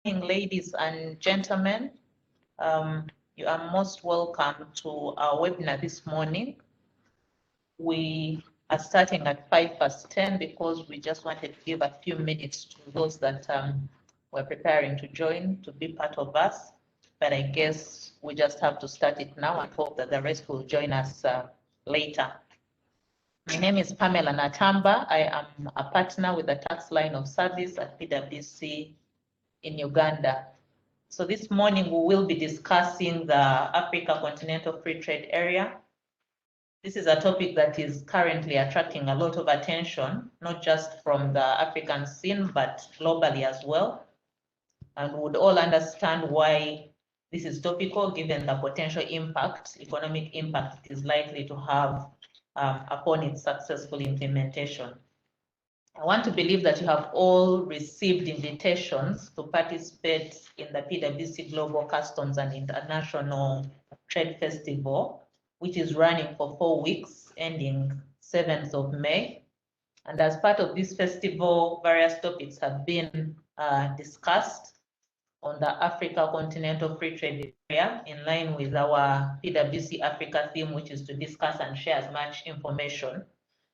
Ladies and gentlemen, you are most welcome to our webinar this morning. We are starting at 10:05 because we just wanted to give a few minutes to those that were preparing to join to be part of us. But I guess we just have to start it now and hope that the rest will join us later. My name is Pamela Natamba. I am a partner with the tax line of service at PwC in Uganda. So this morning we will be discussing the Africa Continental Free Trade Area. This is a topic that is currently attracting a lot of attention, not just from the African scene, but globally as well. And we would all understand why this is topical, given the potential impact, economic impact it is likely to have upon its successful implementation. I want to believe that you have all received invitations to participate in the PwC Global Customs and International Trade Festival, which is running for 4 weeks, ending 7th of May. And as part of this festival, various topics have been discussed on the Africa Continental Free Trade Area, in line with our PwC Africa theme, which is to discuss and share as much information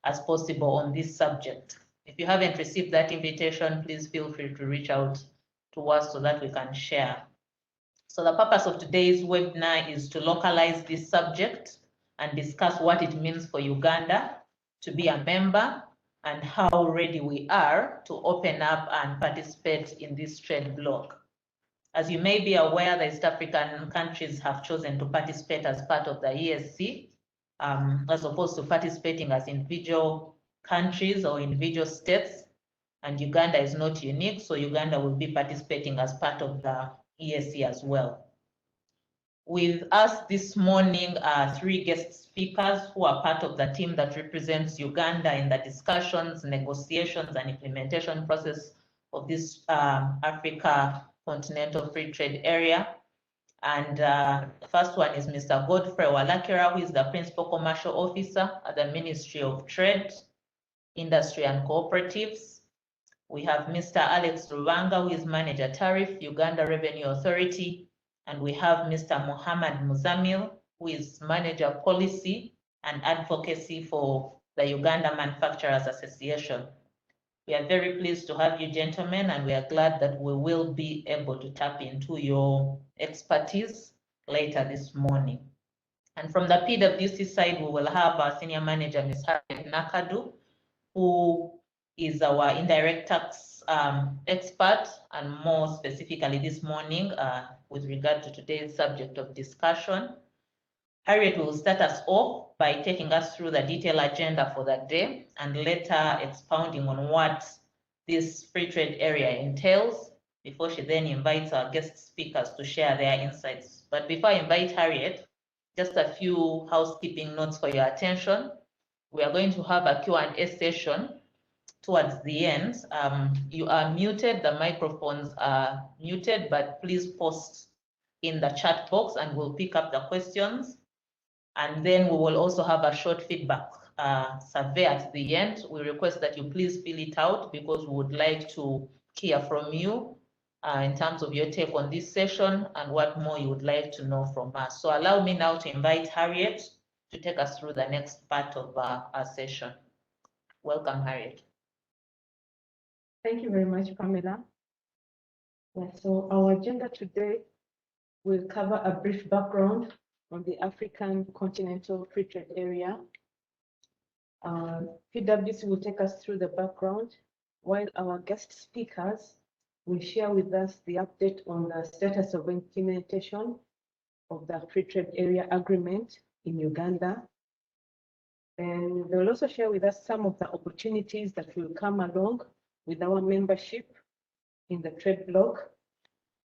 as possible on this subject. If you haven't received that invitation, please feel free to reach out to us so that we can share. So the purpose of today's webinar is to localize this subject and discuss what it means for Uganda to be a member and how ready we are to open up and participate in this trade bloc. As you may be aware, the East African countries have chosen to participate as part of the ESC, as opposed to participating as individual countries or individual states, and Uganda is not unique, so Uganda will be participating as part of the ESC as well. With us this morning are 3 guest speakers who are part of the team that represents Uganda in the discussions, negotiations, and implementation process of this Africa Continental Free Trade Area. And the first one is Mr. Godfrey Walakira, who is the Principal Commercial Officer at the Ministry of Trade, Industry and Cooperatives. We have Mr. Alex Rubanga, who is Manager Tariff, Uganda Revenue Authority. And we have Mr. Muhammad Muzamil, who is Manager Policy and Advocacy for the Uganda Manufacturers Association. We are very pleased to have you, gentlemen, and we are glad that we will be able to tap into your expertise later this morning. And from the PwC side, we will have our Senior Manager, Ms. Harriet Nakadu, who is our indirect tax expert, and more specifically this morning with regard to today's subject of discussion. Harriet will start us off by taking us through the detailed agenda for that day and later expounding on what this free trade area entails, before she then invites our guest speakers to share their insights. But before I invite Harriet, just a few housekeeping notes for your attention. We are going to have a Q&A session towards the end. You are muted, the microphones are muted, but please post in the chat box and we'll pick up the questions. And then we will also have a short feedback survey at the end. We request that you please fill it out because we would like to hear from you in terms of your take on this session and what more you would like to know from us. So allow me now to invite Harriet to take us through the next part of our session. Welcome, Harriet. Thank you very much, Pamela. Yeah, so our agenda today will cover a brief background on the African Continental Free Trade Area. PwC will take us through the background, while our guest speakers will share with us the update on the status of implementation of the Free Trade Area Agreement in Uganda. And they will also share with us some of the opportunities that will come along with our membership in the trade bloc,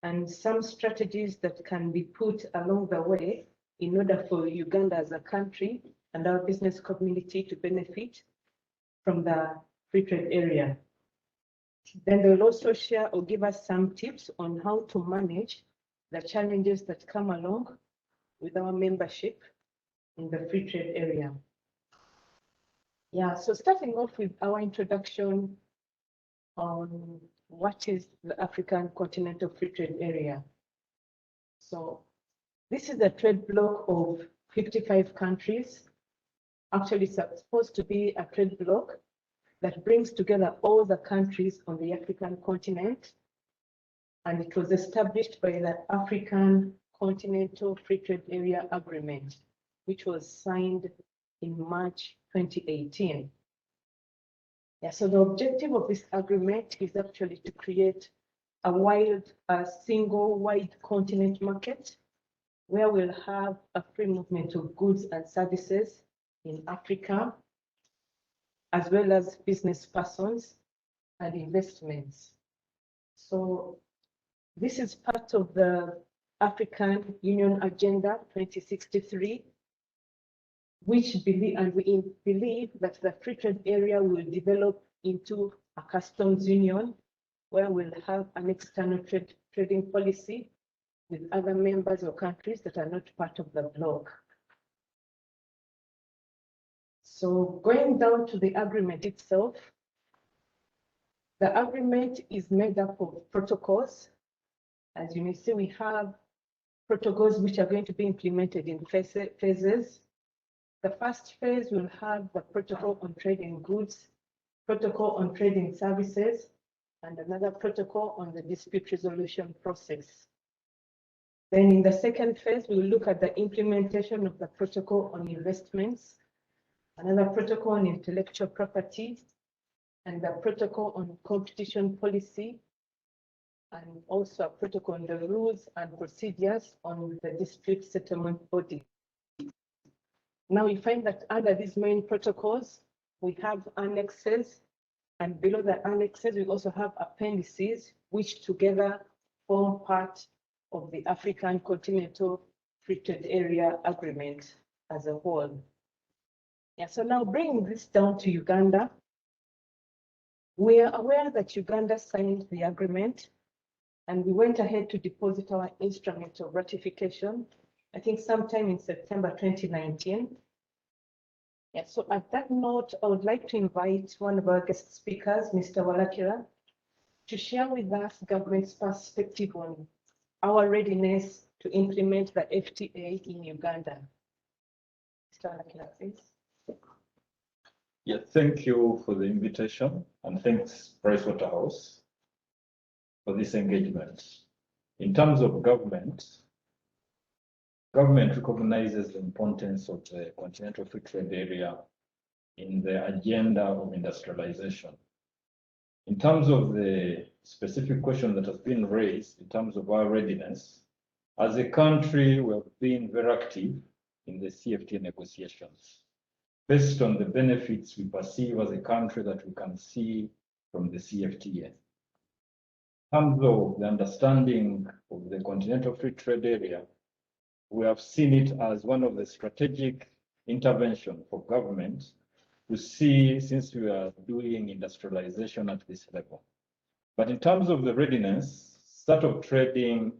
and some strategies that can be put along the way in order for Uganda as a country and our business community to benefit from the free trade area. Then they will also share or give us some tips on how to manage the challenges that come along with our membership in the free trade area. Yeah, so starting off with our introduction on what is the African Continental Free Trade Area? So this is a trade bloc of 55 countries. Actually, it's supposed to be a trade bloc that brings together all the countries on the African continent. And it was established by the African Continental Free Trade Area Agreement, which was signed in March 2018. Yeah, so the objective of this agreement is actually to create a single wide continent market where we'll have a free movement of goods and services in Africa, as well as business persons and investments. So this is part of the African Union Agenda 2063, which we believe that the free trade area will develop into a customs union where we'll have an external trading policy with other members or countries that are not part of the bloc. So going down to the agreement itself, the agreement is made up of protocols. As you may see, we have protocols which are going to be implemented in phases. The first phase will have the protocol on trading goods, protocol on trading services, and another protocol on the dispute resolution process. Then in the second phase, we will look at the implementation of the protocol on investments, another protocol on intellectual property, and the protocol on competition policy, and also a protocol on the rules and procedures on the dispute settlement body. Now we find that under these main protocols, we have annexes, and below the annexes, we also have appendices, which together form part of the African Continental Free Trade Area Agreement as a whole. Yeah, so now bringing this down to Uganda, we are aware that Uganda signed the agreement, and we went ahead to deposit our instrument of ratification, I think sometime in September 2019. Yeah, so at that note, I would like to invite one of our guest speakers, Mr. Walakira, to share with us government's perspective on our readiness to implement the FTA in Uganda. Mr. Walakira, please. Yeah, thank you for the invitation, and thanks Pricewaterhouse for this engagement. In terms of government recognizes the importance of the Continental Free Trade Area in the agenda of industrialization. In terms of the specific question that has been raised, in terms of our readiness, as a country, we have been very active in the CFTA negotiations, based on the benefits we perceive as a country that we can see from the CFTA. In terms of the understanding of the Continental Free Trade Area, we have seen it as one of the strategic intervention for government to see, since we are doing industrialization at this level. But in terms of the readiness, start of trading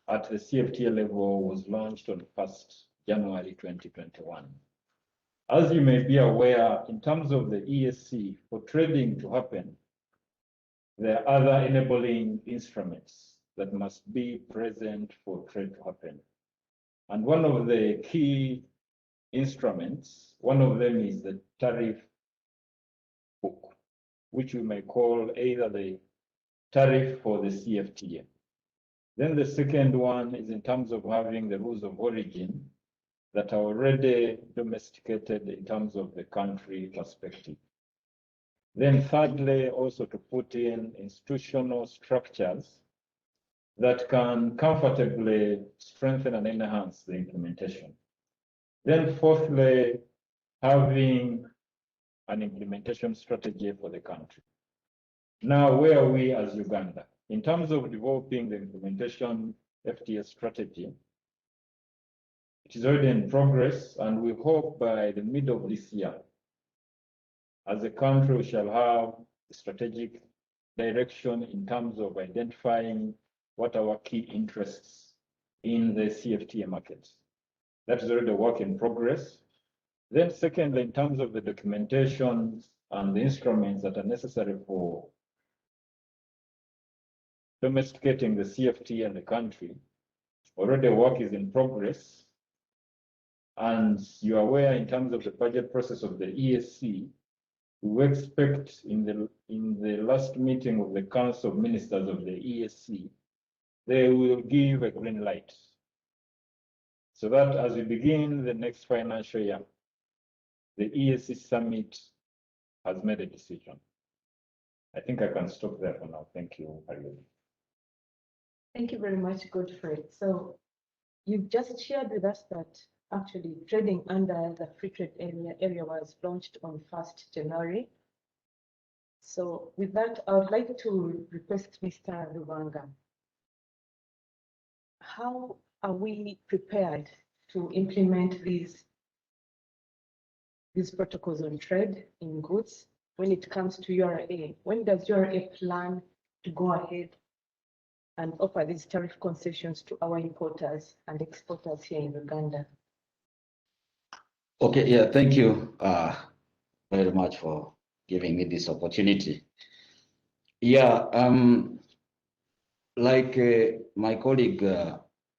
at the CFTA level was launched on 1st January 2021. As you may be aware, in terms of the ESC, for trading to happen, there are other enabling instruments that must be present for trade to happen. And one of the key instruments, one of them is the tariff book, which we may call either the tariff for the CFTA. Then the second one is in terms of having the rules of origin that are already domesticated in terms of the country perspective. Then thirdly, also to put in institutional structures that can comfortably strengthen and enhance the implementation. Then fourthly, having an implementation strategy for the country. Now, where are we as Uganda? In terms of developing the implementation FTA strategy, it is already in progress, and we hope by the middle of this year, as a country, we shall have a strategic direction in terms of identifying what are our key interests in the CFTA market. That is already a work in progress. Then secondly, in terms of the documentation and the instruments that are necessary for domesticating the CFTA in the country. Already work is in progress. And you are aware in terms of the budget process of the EAC, we expect in the last meeting of the Council of Ministers of the EAC, they will give a green light. So that as we begin the next financial year, the EAC summit has made a decision. I think I can stop there for now. Thank you, Ariel. Thank you very much, Godfrey. So you've just shared with us that actually trading under the free trade area was launched on 1st January. So with that, I would like to request Mr. Rubanga. How are we prepared to implement these protocols on trade in goods when it comes to URA? When does URA plan to go ahead and offer these tariff concessions to our importers and exporters here in Uganda? Okay, yeah, thank you very much for giving me this opportunity. Yeah, like my colleague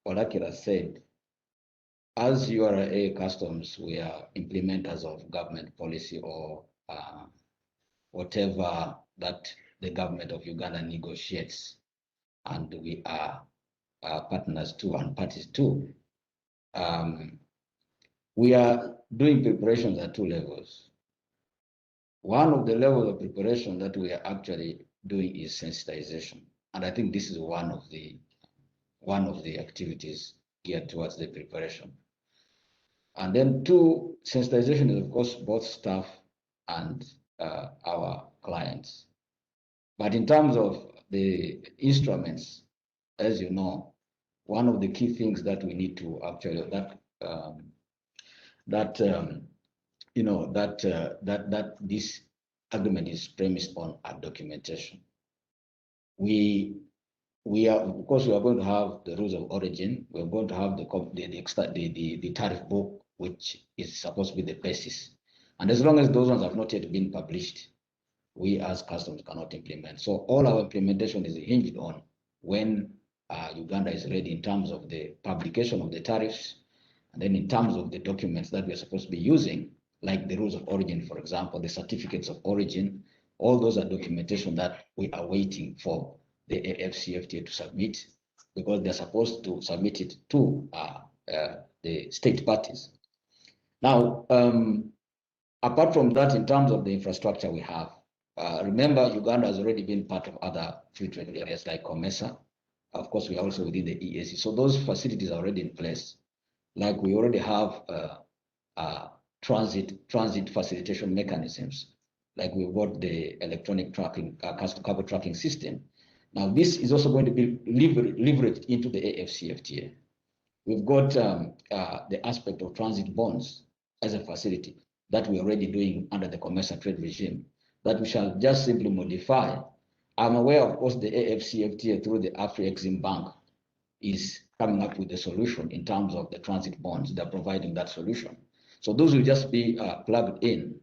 Olakira said, as URA customs, we are implementers of government policy or whatever that the government of Uganda negotiates, and we are partners too and parties too. We are doing preparations at two levels. One of the levels of preparation that we are actually doing is sensitization, and I think this is one of the activities geared towards the preparation. And then two, sensitization is of course both staff and our clients. But in terms of the instruments, as you know, one of the key things that we need to actually that this agreement is premised on a documentation. We are, of course, we are going to have the rules of origin. We're going to have the tariff book, which is supposed to be the basis. And as long as those ones have not yet been published, we as customs cannot implement. So all our implementation is hinged on when Uganda is ready in terms of the publication of the tariffs, and then in terms of the documents that we're supposed to be using, like the rules of origin, for example, the certificates of origin, all those are documentation that we are waiting for the AfCFTA to submit, because they're supposed to submit it to the state parties. Now, apart from that, in terms of the infrastructure we have, remember Uganda has already been part of other free trade areas like COMESA. Of course, we are also within the EAC. So those facilities are already in place. Like we already have transit facilitation mechanisms. Like we've got the electronic tracking, cargo tracking system. Now this is also going to be leveraged into the AfCFTA. We've got the aspect of transit bonds as a facility that we're already doing under the commercial trade regime that we shall just simply modify. I'm aware, of course, the AfCFTA through the Afri-Exim Bank is coming up with a solution in terms of the transit bonds. They're providing that solution. So those will just be plugged in.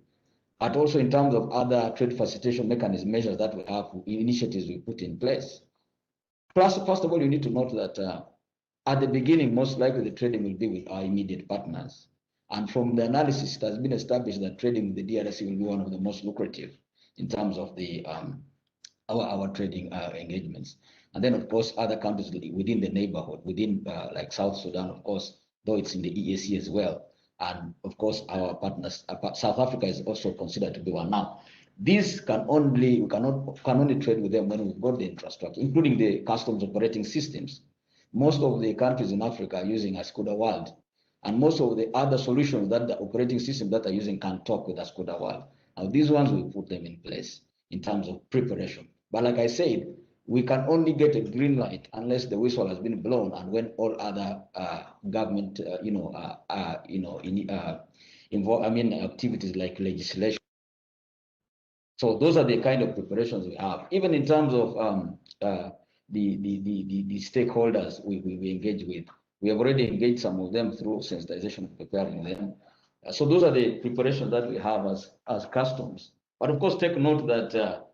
But also in terms of other trade facilitation mechanism measures that we have, initiatives we put in place. Plus, first of all, you need to note that at the beginning, most likely the trading will be with our immediate partners. And from the analysis, it has been established that trading with the DRC will be one of the most lucrative in terms of the our trading engagements. And then, of course, other countries within the neighborhood, within like South Sudan, of course, though it's in the EAC as well. And of course, our partners, South Africa is also considered to be one now. These can only, we can only trade with them when we've got the infrastructure, including the customs operating systems. Most of the countries in Africa are using Ascuda World, and most of the other solutions that the operating systems that are using can talk with Ascuda World. Now, these ones, we put them in place in terms of preparation. But like I said, we can only get a green light unless the whistle has been blown, and when all other government, activities like legislation. So those are the kind of preparations we have. Even in terms of the stakeholders we engage with, we have already engaged some of them through sensitization, preparing them. So those are the preparations that we have as customs. But of course, take note that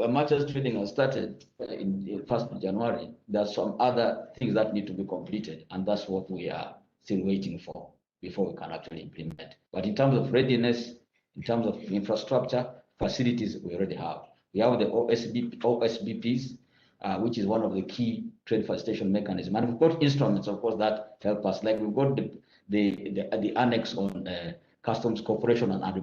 much as trading has started in 1st of January, there's some other things that need to be completed, and that's what we are still waiting for before we can actually implement. But in terms of readiness, in terms of infrastructure, facilities, we already have. We have the OSBPs, which is one of the key trade facilitation mechanisms. And we've got instruments, of course, that help us. Like we've got the annex on customs cooperation and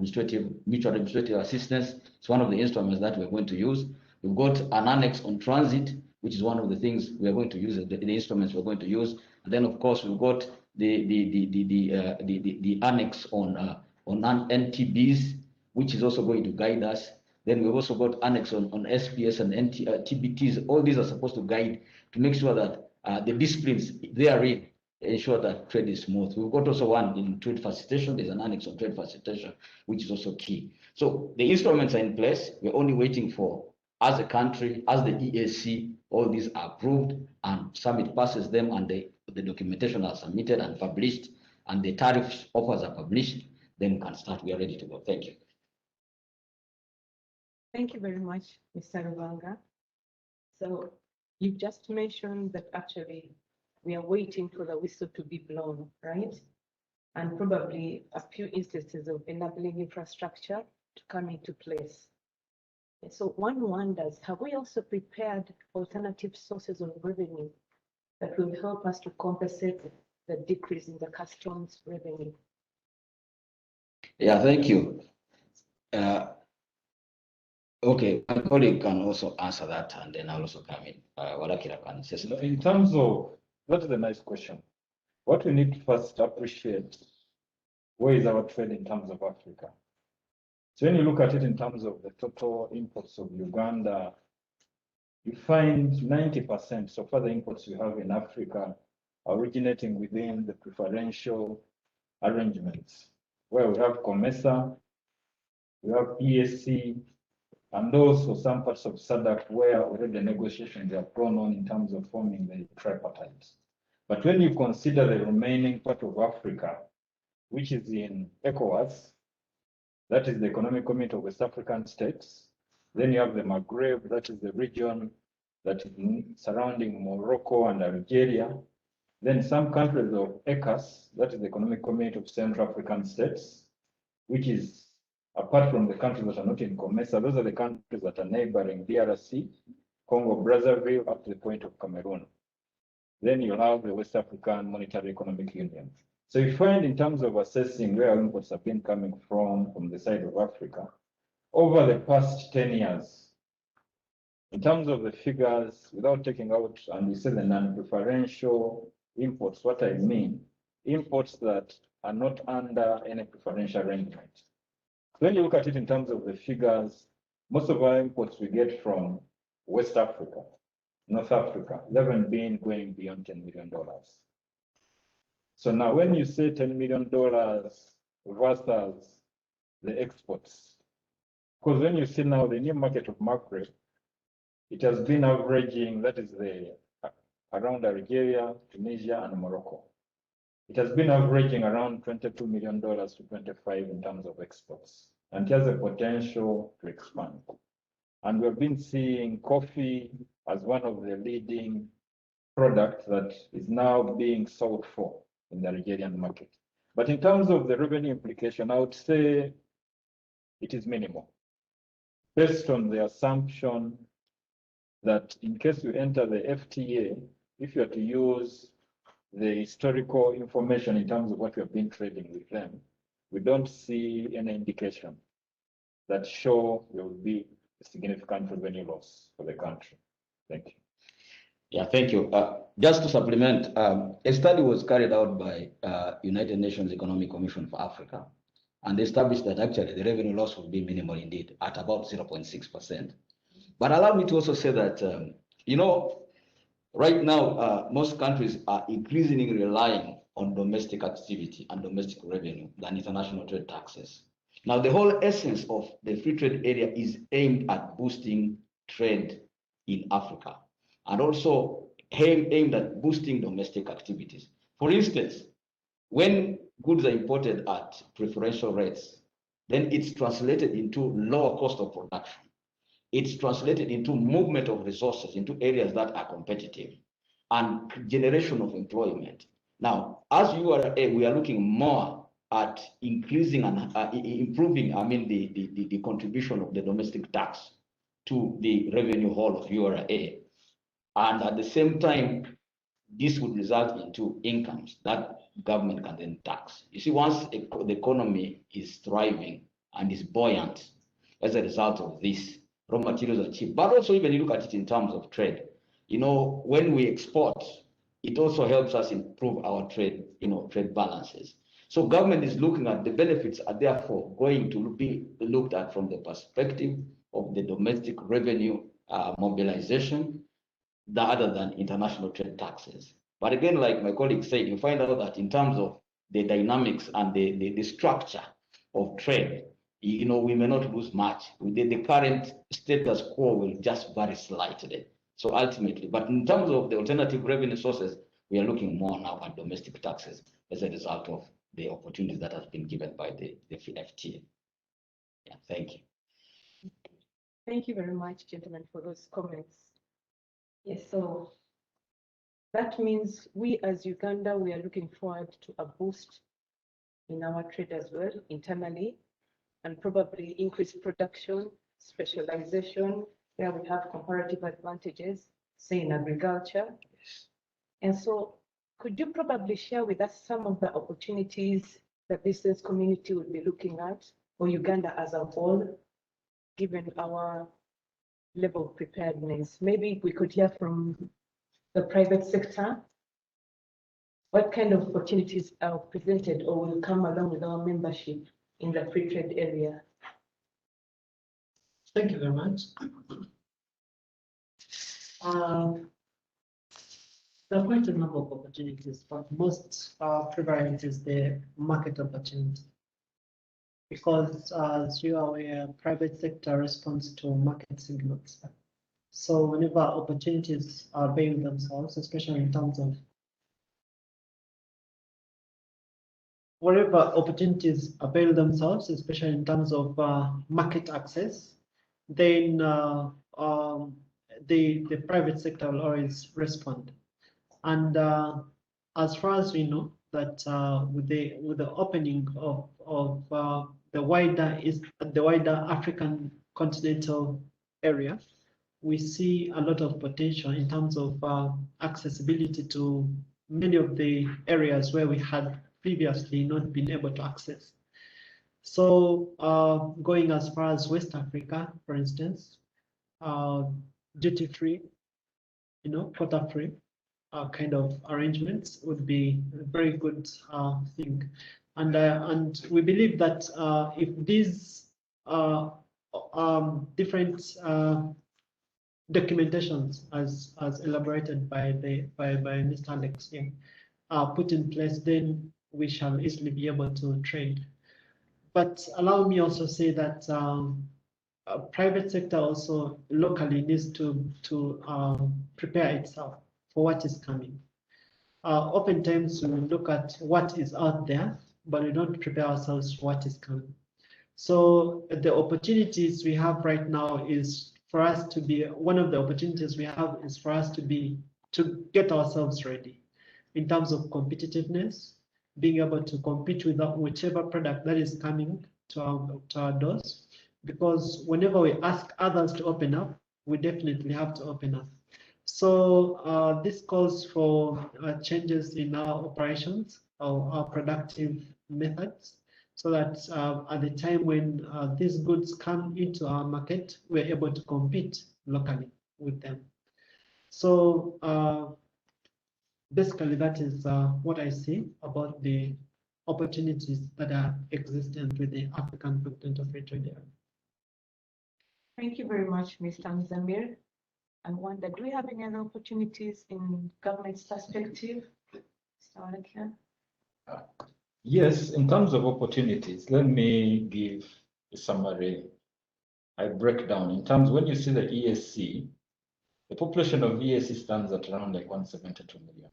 mutual administrative assistance. It's one of the instruments that we're going to use. We've got an annex on transit, which is one of the things we are going to use, the instruments we're going to use. And then, of course, we've got the annex on NTBs, which is also going to guide us. Then we've also got annex on SPS and TBTs. All these are supposed to guide to make sure that the disciplines therein ensure that trade is smooth. We've got also one in trade facilitation. There's an annex on trade facilitation, which is also key. So the instruments are in place. We're only waiting for, as a country, as the EAC, all these are approved and summit passes them, and the documentation are submitted and published, and the tariff offers are published, then we can start. We are ready to go. Thank you. Thank you very much, Mr. Rubanga. So you've just mentioned that actually we are waiting for the whistle to be blown, right? And probably a few instances of enabling infrastructure to come into place. And so one wonders, have we also prepared alternative sources of revenue that will help us to compensate the decrease in the customs revenue? Yeah, thank you. Okay, my colleague can also answer that, and then I'll also come in. Walakira can say something. In terms of, that is a nice question. What we need to first appreciate, where is our trade in terms of Africa? So when you look at it in terms of the total imports of Uganda, you find 90%, so far the imports you have in Africa are originating within the preferential arrangements, where we have COMESA, we have EAC, and those for some parts of SADC where already the negotiations are gone on in terms of forming the tripartite. But when you consider the remaining part of Africa, which is in ECOWAS, that is the Economic Community of West African States, then you have the Maghreb, that is the region that is surrounding Morocco and Algeria, then some countries of ECAS, that is the Economic Community of Central African States, which is apart from the countries that are not in COMESA, those are the countries that are neighboring DRC, Congo, Brazzaville, up to the point of Cameroon. Then you have the West African Monetary Economic Union. So you find in terms of assessing where imports have been coming from the side of Africa, over the past 10 years, in terms of the figures, without taking out, and we say the non-preferential imports, what I mean, imports that are not under any preferential arrangement. When you look at it in terms of the figures, most of our imports we get from West Africa, North Africa, they haven't been going beyond $10 million. So now when you say $10 million versus the exports, because when you see now the new market of Maghreb, it has been averaging, that is around Algeria, Tunisia, and Morocco. It has been averaging around $22 million to 25 in terms of exports, and it has a potential to expand. And we've been seeing coffee as one of the leading products that is now being sought for in the Algerian market. But in terms of the revenue implication, I would say it is minimal, based on the assumption that in case you enter the FTA, if you are to use the historical information in terms of what we have been trading with them, we don't see any indication that show there will be a significant revenue loss for the country. Thank you. Yeah, thank you. Just to supplement, a study was carried out by United Nations Economic Commission for Africa, and they established that actually the revenue loss will be minimal indeed, at about 0.6%. But allow me to also say that, right now, most countries are increasingly relying on domestic activity and domestic revenue than international trade taxes. Now, the whole essence of the free trade area is aimed at boosting trade in Africa, and also aimed at boosting domestic activities. For instance, when goods are imported at preferential rates, then it's translated into lower cost of production. it's translated into movement of resources into areas that are competitive and generation of employment. Now, as URA, we are looking more at increasing and improving, I mean, the contribution of the domestic tax to the revenue whole of URA. And at the same time, this would result into incomes that government can then tax. You see, once the economy is thriving and is buoyant as a result of this, raw materials are cheap. But also, even you look at it in terms of trade, you know, when we export, it also helps us improve our trade, trade balances. So government is looking at the benefits are therefore going to be looked at from the perspective of the domestic revenue mobilization, other than international trade taxes. But again, like my colleague said, you find out that in terms of the dynamics and the structure of trade, we may not lose much. The current status quo will just vary slightly. So ultimately, but in terms of the alternative revenue sources, we are looking more now at domestic taxes as a result of the opportunities that have been given by the FTA. Yeah, thank you. Thank you very much, gentlemen, for those comments. Yes, so that means we as Uganda, we are looking forward to a boost in our trade as well internally, and probably increased production, specialization, where we have comparative advantages, say in agriculture. Yes. And so could you probably share with us some of the opportunities the business community would be looking at, or Uganda as a whole, given our level of preparedness? Maybe we could hear from the private sector. What kind of opportunities are presented or will come along with our membership in the free trade area? Thank you very much. There are quite a number of opportunities, but most prevalent is the market opportunity. Because as you are aware, private sector responds to market signals. So whenever opportunities are avail themselves, especially in terms of market access, then the private sector will always respond. And as far as we know, that with the opening of the wider African continental area, we see a lot of potential in terms of accessibility to many of the areas where we had previously not been able to access. So going as far as West Africa, for instance, duty-free, quota-free kind of arrangements would be a very good thing. And we believe that if these different documentations, as elaborated by Mr. Alex here, are put in place, then we shall easily be able to trade. But allow me also say that private sector also locally needs to prepare itself for what is coming. Oftentimes we look at what is out there, but we don't prepare ourselves for what is coming. So the opportunities we have right now is for us to be, one of the opportunities we have is for us to get ourselves ready in terms of competitiveness, being able to compete with whichever product that is coming to our doors. Because whenever we ask others to open up, we definitely have to open up. So this calls for changes in our operations, our productive methods, so that at the time when these goods come into our market, we're able to compete locally with them. So basically, that is what I see about the opportunities that are existent with the African Continental Free Trade Area. Thank you very much, Mr. Mzamir. I wonder, do we have any other opportunities in government's perspective? Mr. Wanakia? Yes, in terms of opportunities, let me give a summary. I break down in terms, when you see the ESC, the population of ESC stands at around like 172 million.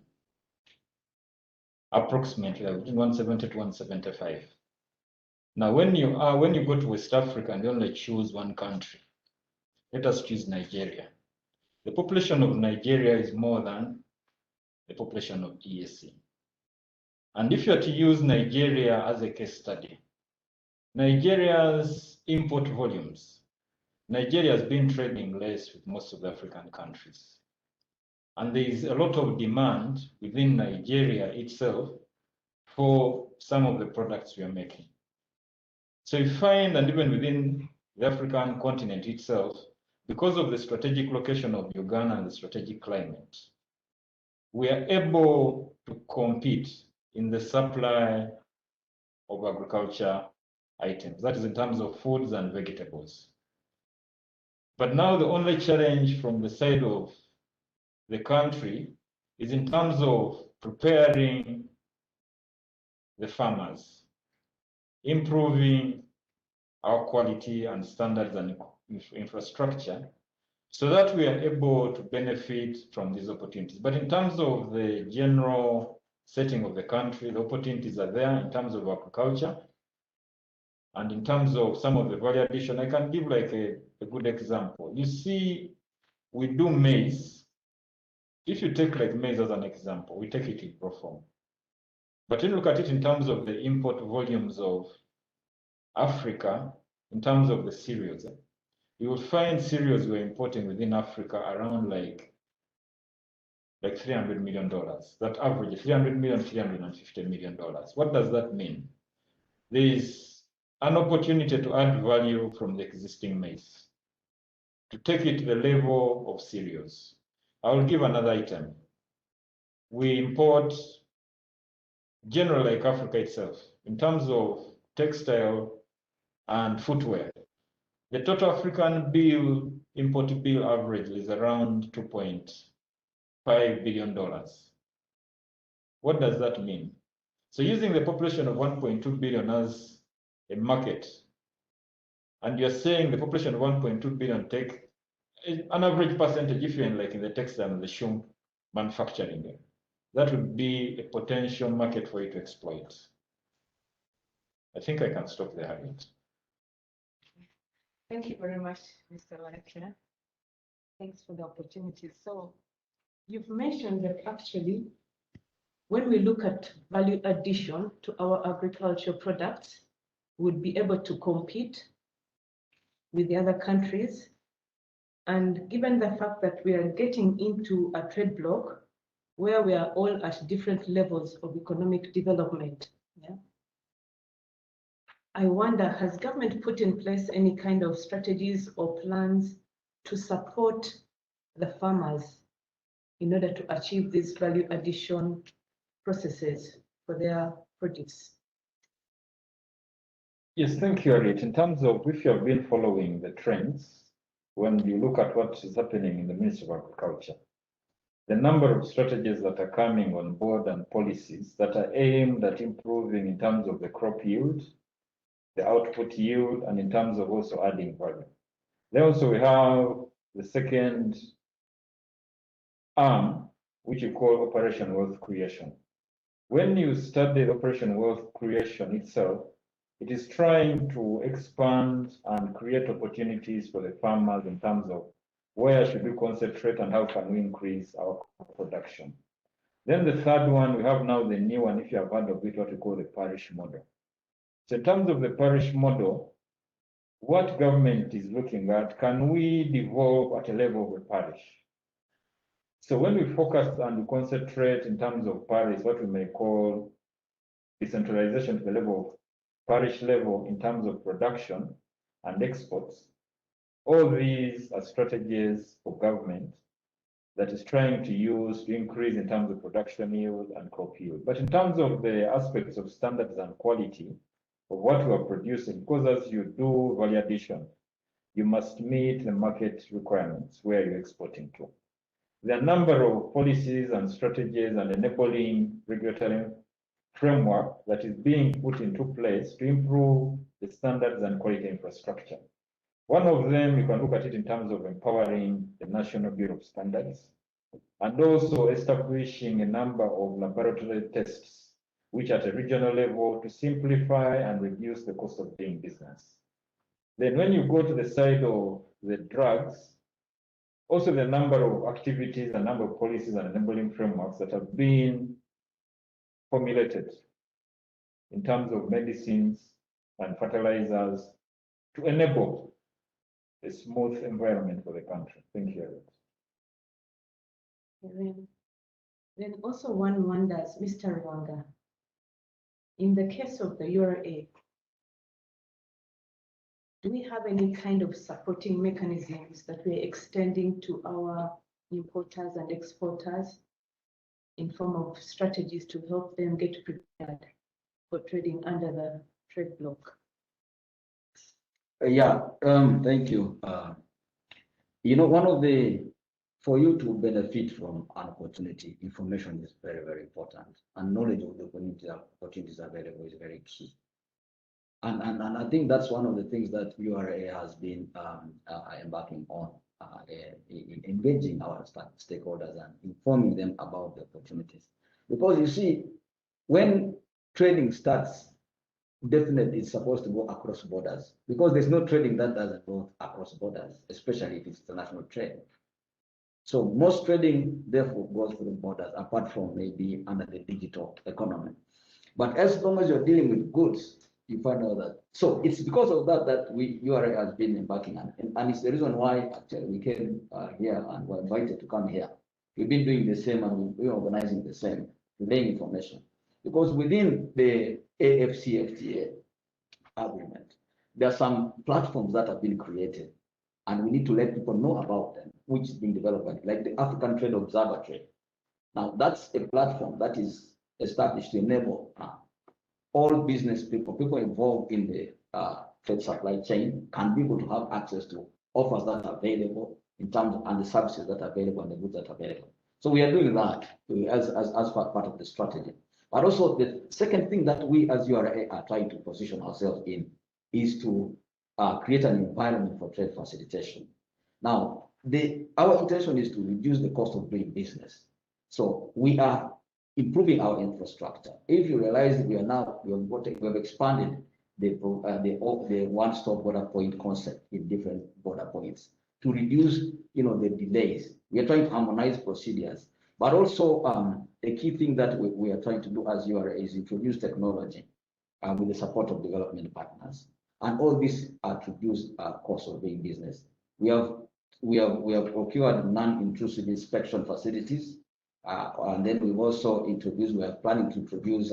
Approximately between 170 to 175. Now, when you go to West Africa and you only choose one country, let us choose Nigeria. The population of Nigeria is more than the population of EAC. And if you are to use Nigeria as a case study, Nigeria's import volumes, Nigeria has been trading less with most of the African countries. And there is a lot of demand within Nigeria itself for some of the products we are making. So you find, and even within the African continent itself, because of the strategic location of Uganda and the strategic climate, we are able to compete in the supply of agriculture items. That is in terms of foods and vegetables. But now the only challenge from the side of the country is in terms of preparing the farmers, improving our quality and standards and infrastructure so that we are able to benefit from these opportunities. But in terms of the general setting of the country, the opportunities are there in terms of agriculture and in terms of some of the value addition. I can give like a good example. You see, we do maize. If you take like maize as an example, we take it in raw form. But when you look at it in terms of the import volumes of Africa, in terms of the cereals, you will find cereals we're importing within Africa around like $300 million. That average, 300 million, $350 million. What does that mean? There is an opportunity to add value from the existing maize, to take it to the level of cereals. I will give another item. We import, generally like Africa itself, in terms of textile and footwear, the total African import bill average is around $2.5 billion. What does that mean? So using the population of 1.2 billion as a market, and you're saying the population of 1.2 billion take an average percentage, if you're in like in the textile and the shoe manufacturing, that would be a potential market for you to exploit. I think I can stop there, Harriet. Thank you very much, Mr. Lecturer. Thanks for the opportunity. So you've mentioned that actually, when we look at value addition to our agricultural products, we'd be able to compete with the other countries. And given the fact that we are getting into a trade bloc where we are all at different levels of economic development, I wonder, has government put in place any kind of strategies or plans to support the farmers in order to achieve these value addition processes for their produce? Yes, thank you, Harriet. In terms of if you have been following the trends, when you look at what is happening in the Ministry of Agriculture, the number of strategies that are coming on board and policies that are aimed at improving in terms of the crop yield, the output yield, and in terms of also adding value. Then also we have the second arm, which you call Operation Wealth Creation. When you study the Operation Wealth Creation itself, it is trying to expand and create opportunities for the farmers in terms of where should we concentrate and how can we increase our production. Then the third one, we have now the new one, if you have heard of it, what we call the parish model. So in terms of the parish model, what government is looking at, can we devolve at a level of a parish? So when we focus and we concentrate in terms of parish, what we may call decentralization to the level of parish level in terms of production and exports, all these are strategies for government that is trying to use to increase in terms of production yield and crop yield. But in terms of the aspects of standards and quality of what we are producing, because as you do value addition, you must meet the market requirements where you're exporting to. There are a number of policies and strategies and enabling regulatory framework that is being put into place to improve the standards and quality infrastructure. One of them, you can look at it in terms of empowering the National Bureau of Standards and also establishing a number of laboratory tests, which at a regional level to simplify and reduce the cost of doing business. Then when you go to the side of the drugs, also the number of activities, the number of policies and enabling frameworks that have been formulated in terms of medicines and fertilizers to enable a smooth environment for the country. Thank you, Alex. Then also one wonders, Mr. Rwanga, in the case of the URA, do we have any kind of supporting mechanisms that we're extending to our importers and exporters in form of strategies to help them get prepared for trading under the trade bloc? Thank you. One of for you to benefit from an opportunity, information is very, very important, and knowledge of the opportunities available is very key. And I think that's one of the things that URA has been embarking on, in engaging our stakeholders and informing them about the opportunities. Because you see, when trading starts, definitely it's supposed to go across borders, because there's no trading that doesn't go across borders, especially if it's international trade. So most trading therefore goes through borders, apart from maybe under the digital economy. But as long as you're dealing with goods, you find out that. So it's because of that that URA has been embarking on, and it's the reason why actually we came here and were invited to come here. We've been doing the same, and we're organizing the same, relaying information. Because within the AfCFTA agreement, there are some platforms that have been created, and we need to let people know about them, which is being developed, like the African Trade Observatory. Now, that's a platform that is established to enable all business people involved in the trade supply chain can be able to have access to offers that are available in terms of, and the services that are available and the goods that are available. So we are doing that as part of the strategy. But also the second thing that we as URA are trying to position ourselves in is to create an environment for trade facilitation. Now, our intention is to reduce the cost of doing business. So we are improving our infrastructure. If you realize we have expanded the one-stop border point concept in different border points to reduce, the delays. We are trying to harmonize procedures, but also the key thing that we are trying to do as URA is introduce technology with the support of development partners, and all this to reduce cost of doing business. We have procured non-intrusive inspection facilities. And then we've also introduced, we are planning to introduce,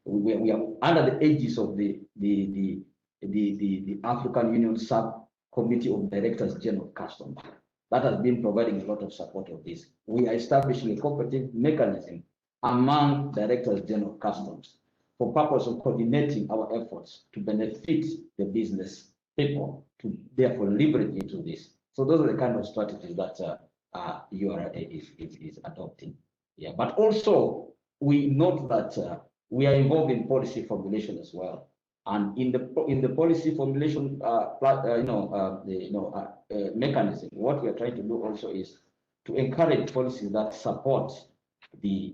we are under the aegis of the African Union Subcommittee of Directors General of Customs. That has been providing a lot of support of this. We are establishing a cooperative mechanism among Directors General of Customs for purpose of coordinating our efforts to benefit the business people, to therefore leverage into this. So those are the kind of strategies that URA is adopting. Yeah, but also we note that we are involved in policy formulation as well, and in the policy formulation mechanism, what we are trying to do also is to encourage policies that support the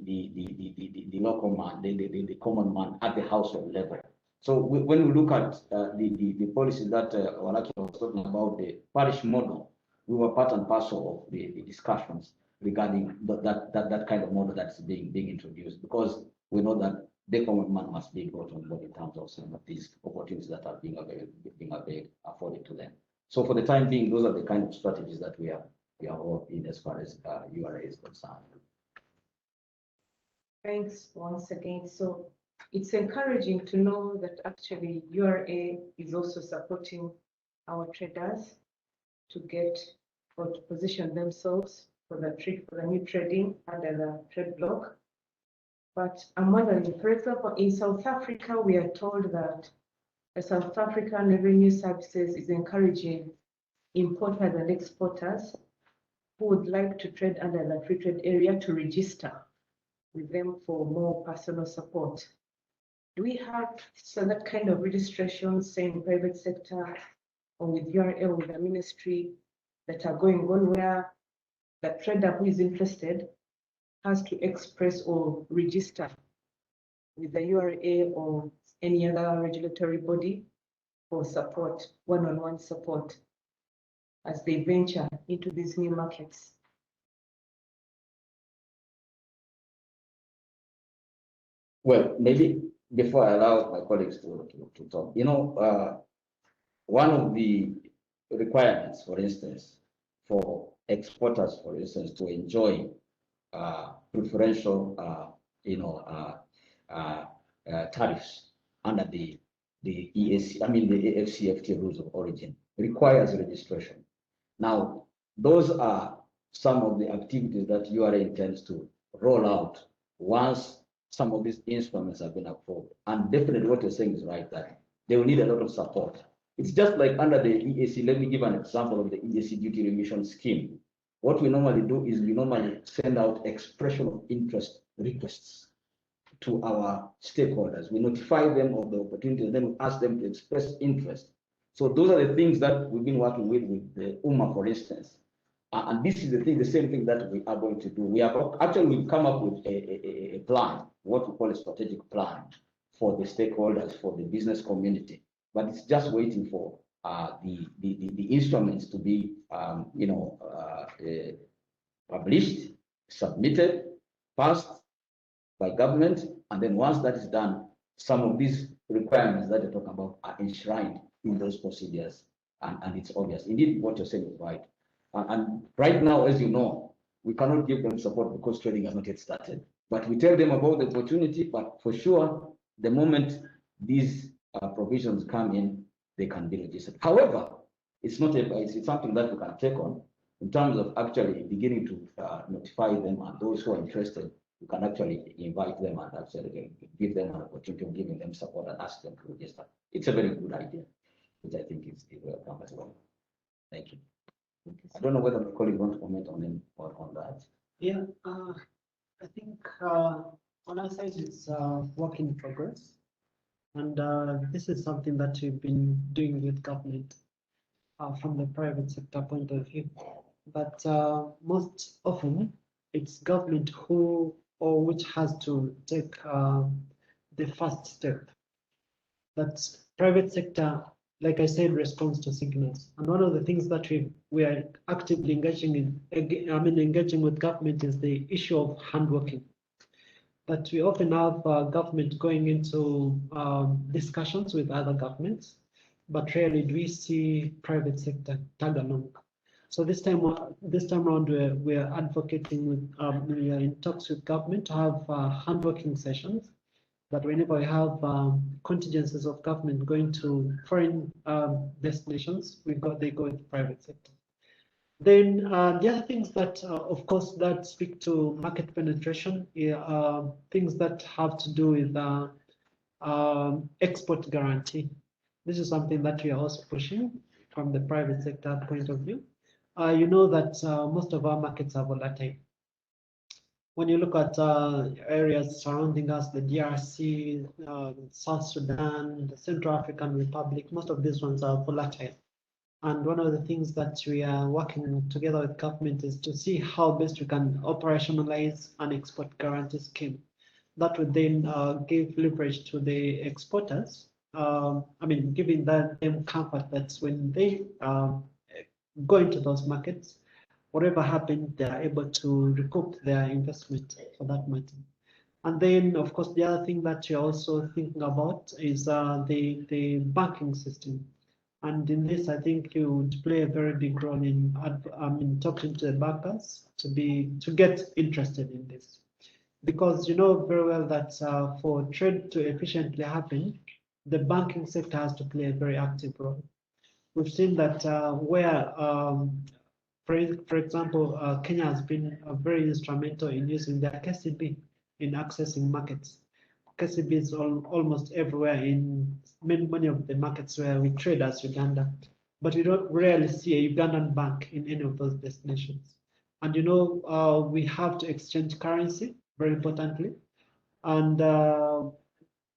local man, the common man at the household level. So when we look at the policies that Walaki was talking about, the parish model, we were part and parcel of the discussions regarding that kind of model that's being introduced, because we know that the common man must be brought on board in terms of some of these opportunities that are being afforded to them. So for the time being, those are the kind of strategies that we are all in as far as URA is concerned. Thanks once again. So it's encouraging to know that actually URA is also supporting our traders to get or to position themselves for the new trading under the trade bloc. But I'm wondering, for example, in South Africa, we are told that the South African Revenue Services is encouraging importers and exporters who would like to trade under the free trade area to register with them for more personal support. Do we have that kind of registration, say in private sector or with URA or with the ministry, that are going on, where the trader who is interested has to express or register with the URA or any other regulatory body for support, one-on-one support? as they venture into these new markets. Well, maybe before I allow my colleagues to talk, one of the requirements, for instance, for exporters, for instance, to enjoy preferential, tariffs under the EAC, the AfCFTA rules of origin, requires registration. Now, those are some of the activities that URA intends to roll out once some of these instruments have been approved. And definitely what you're saying is right, that they will need a lot of support. It's just like under the EAC. Let me give an example of the EAC duty remission scheme. What we normally do is we normally send out expression of interest requests to our stakeholders. We notify them of the opportunity, and then we ask them to express interest. So those are the things that we've been working with the UMA, for instance. And this is the same thing that we are going to do. We've come up with a plan, what we call a strategic plan for the stakeholders, for the business community. But it's just waiting for the instruments to be, published, submitted, passed by government, and then once that is done, some of these requirements that you're talking about are enshrined in those procedures, and it's obvious. Indeed, what you're saying is right. And right now, as you know, we cannot give them support because trading has not yet started. But we tell them about the opportunity, but for sure, the moment these provisions come in, they can be registered. However, it's something that we can take on in terms of actually beginning to notify them, and those who are interested, you can actually invite them and actually give them an opportunity of giving them support and ask them to register. It's a very good idea, which I think is welcome as well. Thank you. I don't know whether my colleague wants to comment on that. Yeah, I think on our side it's work in progress, and this is something that we've been doing with government from the private sector point of view. But most often it's government which has to take the first step. That private sector, like I said, responds to signals. And one of the things that we are actively engaging with government is the issue of handworking. But we often have government going into discussions with other governments, but rarely do we see private sector tag along. So this time around, we're advocating we are in talks with government to have handworking sessions. That whenever we have contingencies of government going to foreign destinations, they go with private sector. Then the other things that, of course, that speak to market penetration are things that have to do with export guarantee. This is something that we are also pushing from the private sector point of view. You know that most of our markets are volatile. When you look at areas surrounding us, the DRC, South Sudan, the Central African Republic, most of these ones are volatile. And one of the things that we are working together with government is to see how best we can operationalize an export guarantee scheme. That would then give leverage to the exporters. Giving them comfort that when they go into those markets, whatever happened, they are able to recoup their investment for that matter. And then, of course, the other thing that you're also thinking about is the banking system. And in this, I think you would play a very big role in talking to the bankers to get interested in this. Because you know very well that for trade to efficiently happen, the banking sector has to play a very active role. We've seen that where for example, Kenya has been very instrumental in using their KCB in accessing markets. KCB is almost everywhere in many of the markets where we trade as Uganda, but we don't rarely see a Ugandan bank in any of those destinations. And you know, we have to exchange currency very importantly, and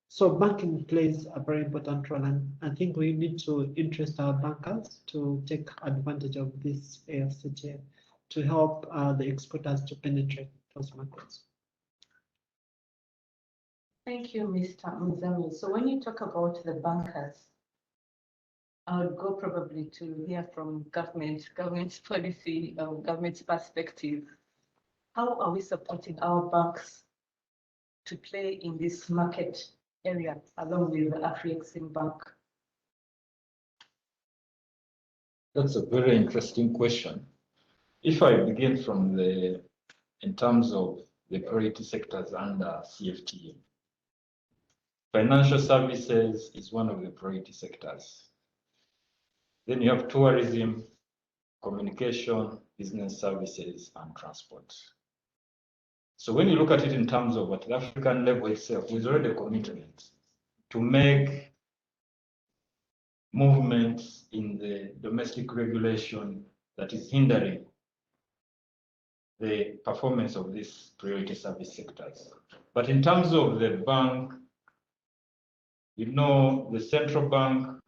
so banking plays a very important role, and I think we need to interest our bankers to take advantage of this AfCFTA to help the exporters to penetrate those markets. Thank you, Mr. Muzami. So when you talk about the bankers, I would go probably to hear from government's policy, government's perspective. How are we supporting our banks to play in this market area along with the AfriExim Bank? That's a very interesting question. If I begin from in terms of the priority sectors under CFTA, financial services is one of the priority sectors. Then you have tourism, communication, business services, and transport. So when you look at it in terms of what the African level itself, there's already a commitment to make movements in the domestic regulation that is hindering the performance of these priority service sectors. But in terms of the bank, you know, the central bank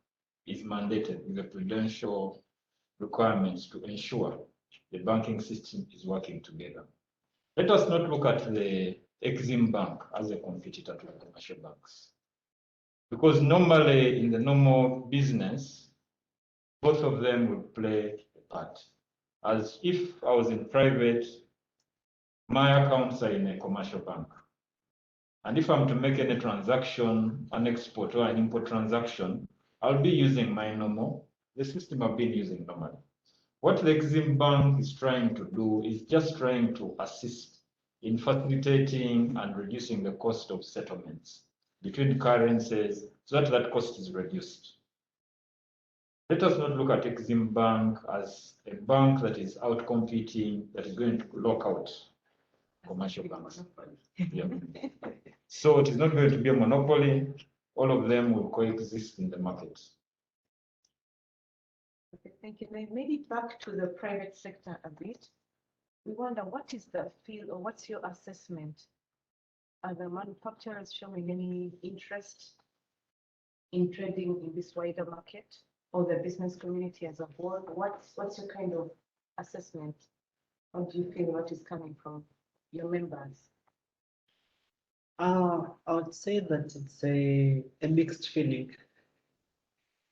is mandated with the prudential requirements to ensure the banking system is working together. Let us not look at the Exim Bank as a competitor to the commercial banks. Because normally in the normal business, both of them would play a part. As if I was in private, my accounts are in a commercial bank. And if I'm to make any transaction, an export or an import transaction, I'll be using my normal, the system I've been using normally. What the Exim Bank is trying to do is just trying to assist in facilitating and reducing the cost of settlements between currencies so that that cost is reduced. Let us not look at Exim Bank as a bank that is out competing, that is going to lock out commercial banks. Yeah. So it is not going to be a monopoly. All of them will coexist in the market. Okay, thank you. Maybe back to the private sector a bit. We wonder what is the field or what's your assessment? Are the manufacturers showing any interest in trading in this wider market, or the business community as a whole? What's your kind of assessment? How do you feel what is coming from your members? I would say that it's a mixed feeling.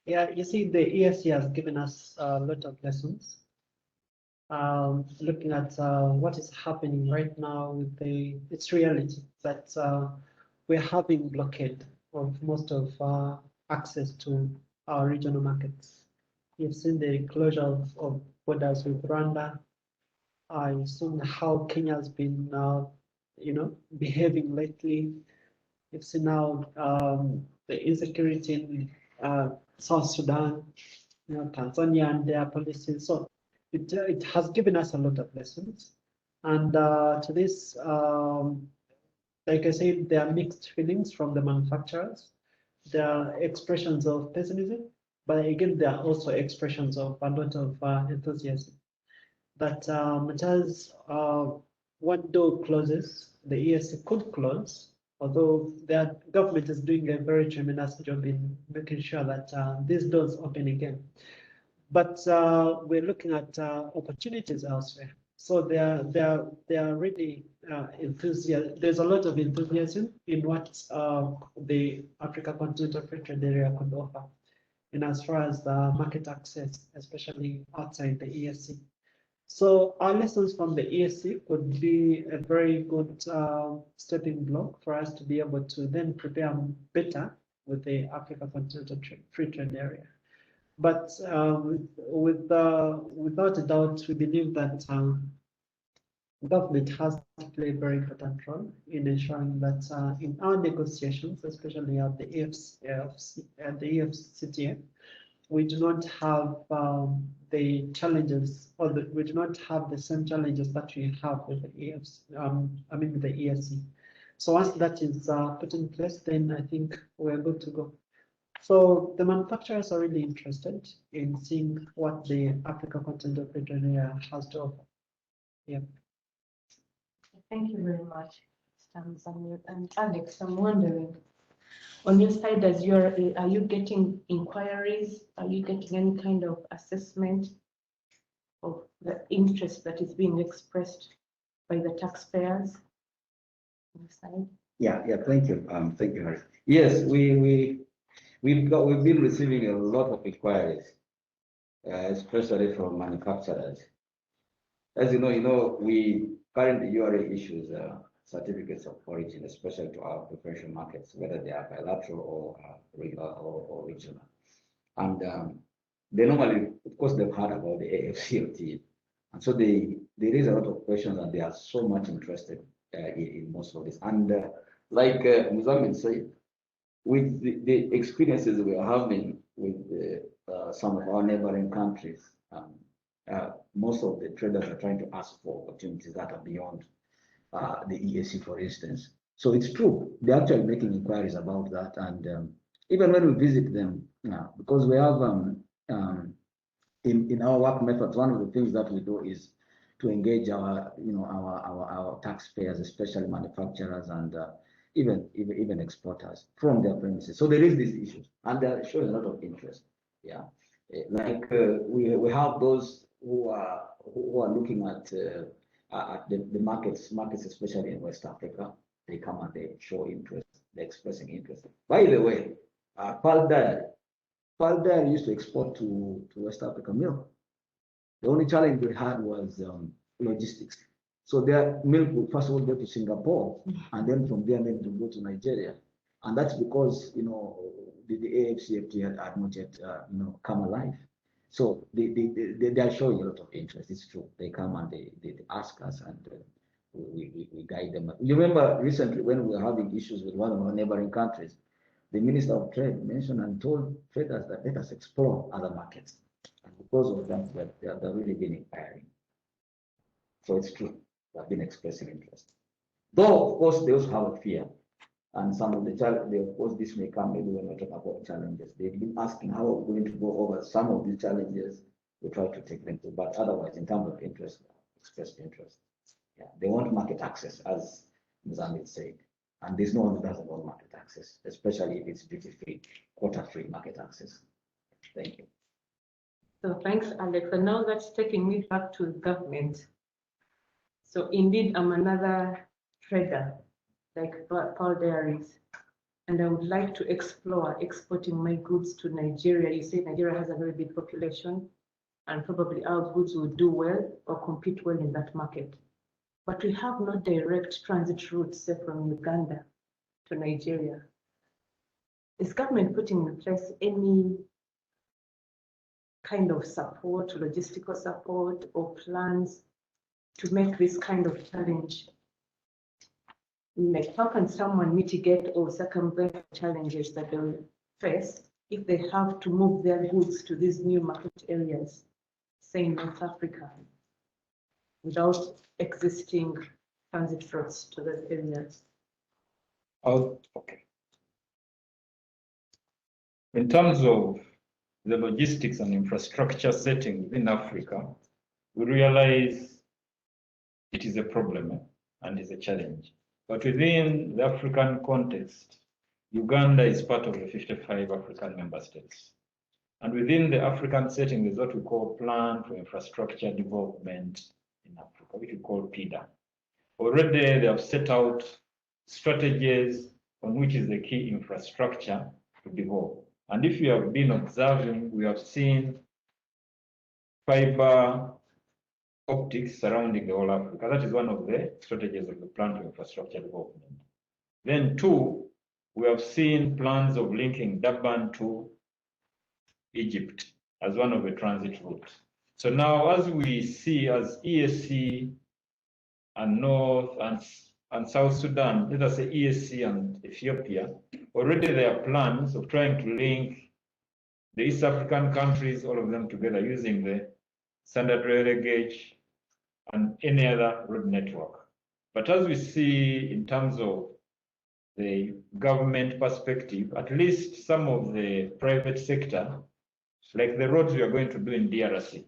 Yeah, you see, the ESC has given us a lot of lessons. Looking at what is happening right now with its reality that we're having blockade of most of access to our regional markets. You've seen the closure of borders with Rwanda. You've seen how Kenya has been, behaving lately. You've seen now the insecurity in South Sudan, Tanzania and their policies. So it has given us a lot of lessons. And to this, like I said, there are mixed feelings from the manufacturers. There are expressions of pessimism, but again, there are also expressions of a lot of enthusiasm. But as one door closes, the ESC could close, although the government is doing a very tremendous job in making sure that these doors open again. But we're looking at opportunities elsewhere. So they are really enthusiastic. There's a lot of enthusiasm in what the Africa Continental Free Trade Area could offer, and as far as the market access, especially outside the ESC. So our lessons from the ESC could be a very good stepping block for us to be able to then prepare better with the Africa Continental Free Trade Area. But without a doubt, we believe that government has to play a very important role in ensuring that in our negotiations, especially at the AfCFTA, we do not have the challenges, or we do not have the same challenges that we have with the with the ESC. So once that is put in place, then I think we're good to go. So the manufacturers are really interested in seeing what the Africa Continental Free Trade Area has to offer. Yeah. Thank you very much, Samuel. And Alex, I'm wondering, on your side, are you getting inquiries? Are you getting any kind of assessment of the interest that is being expressed by the taxpayers on the side? Yeah, thank you. Thank you, Harry. Yes, we we've been receiving a lot of inquiries, especially from manufacturers. As you know, we currently URA issues certificates of origin, especially to our preferential markets, whether they are bilateral or regional. And they normally, of course, they've heard about the AfCFTA. And so they raise a lot of questions and they are so much interested in most of this. And like Muzammil said, with the experiences we are having with some of our neighboring countries, most of the traders are trying to ask for opportunities that are beyond the EAC, for instance. So it's true, they're actually making inquiries about that. And even when we visit them, because we have in our work methods, one of the things that we do is to engage our taxpayers, especially manufacturers and even exporters from their premises. So there is these issues, and they're showing a lot of interest. Yeah, like we have those who are looking at the markets, especially in West Africa. They come and they show interest. They're expressing interest. By the way, Pearl Dairy used to export to West Africa milk. The only challenge they had was logistics. So their milk would first of all go to Singapore, and then from there maybe to go to Nigeria. And that's because the AfCFTA had not yet come alive. So they are showing a lot of interest. It's true. They come and they ask us, and we guide them. You remember recently when we were having issues with one of our neighboring countries, the Minister of Trade mentioned and told traders that let us explore other markets. And because of that, they're really been inquiring. So it's true, they've been expressing interest. Though, of course, they also have a fear. And some of the challenges, of course, this may come maybe when we talk about challenges. They've been asking how are we going to go over some of these challenges. We try to take them to, but otherwise, in terms of interest, expressed interest. Yeah, they want market access, as Muzammil said. And there's no one who doesn't want market access, especially if it's duty-free, quota-free market access. Thank you. So thanks, Alex. And now that's taking me back to government. So indeed, I'm another trader, like Pearl Dairies, and I would like to explore exporting my goods to Nigeria. You say Nigeria has a very big population, and probably our goods will do well or compete well in that market. But we have no direct transit routes, say from Uganda to Nigeria. Is government putting in place any kind of support, logistical support, or plans to make this kind of challenge? Like, how can someone mitigate or circumvent challenges that they will face if they have to move their goods to these new market areas, say in North Africa, without existing transit routes to those areas? Oh, okay. In terms of the logistics and infrastructure setting within Africa, we realize it is a problem and is a challenge. But within the African context, Uganda is part of the 55 African member states. And within the African setting is what we call Plan for Infrastructure Development in Africa, which we call PIDA. Already they have set out strategies on which is the key infrastructure to develop. And if you have been observing, we have seen fiber optics surrounding the whole Africa. That is one of the strategies of the Plan for Infrastructure Development. Then two, we have seen plans of linking Durban to Egypt as one of the transit routes. So now as we see as EAC and North and South Sudan, let us say EAC and Ethiopia, already there are plans of trying to link the East African countries, all of them together using the standard railway gauge and any other road network. But as we see in terms of the government perspective, at least some of the private sector, like the roads we are going to do in DRC,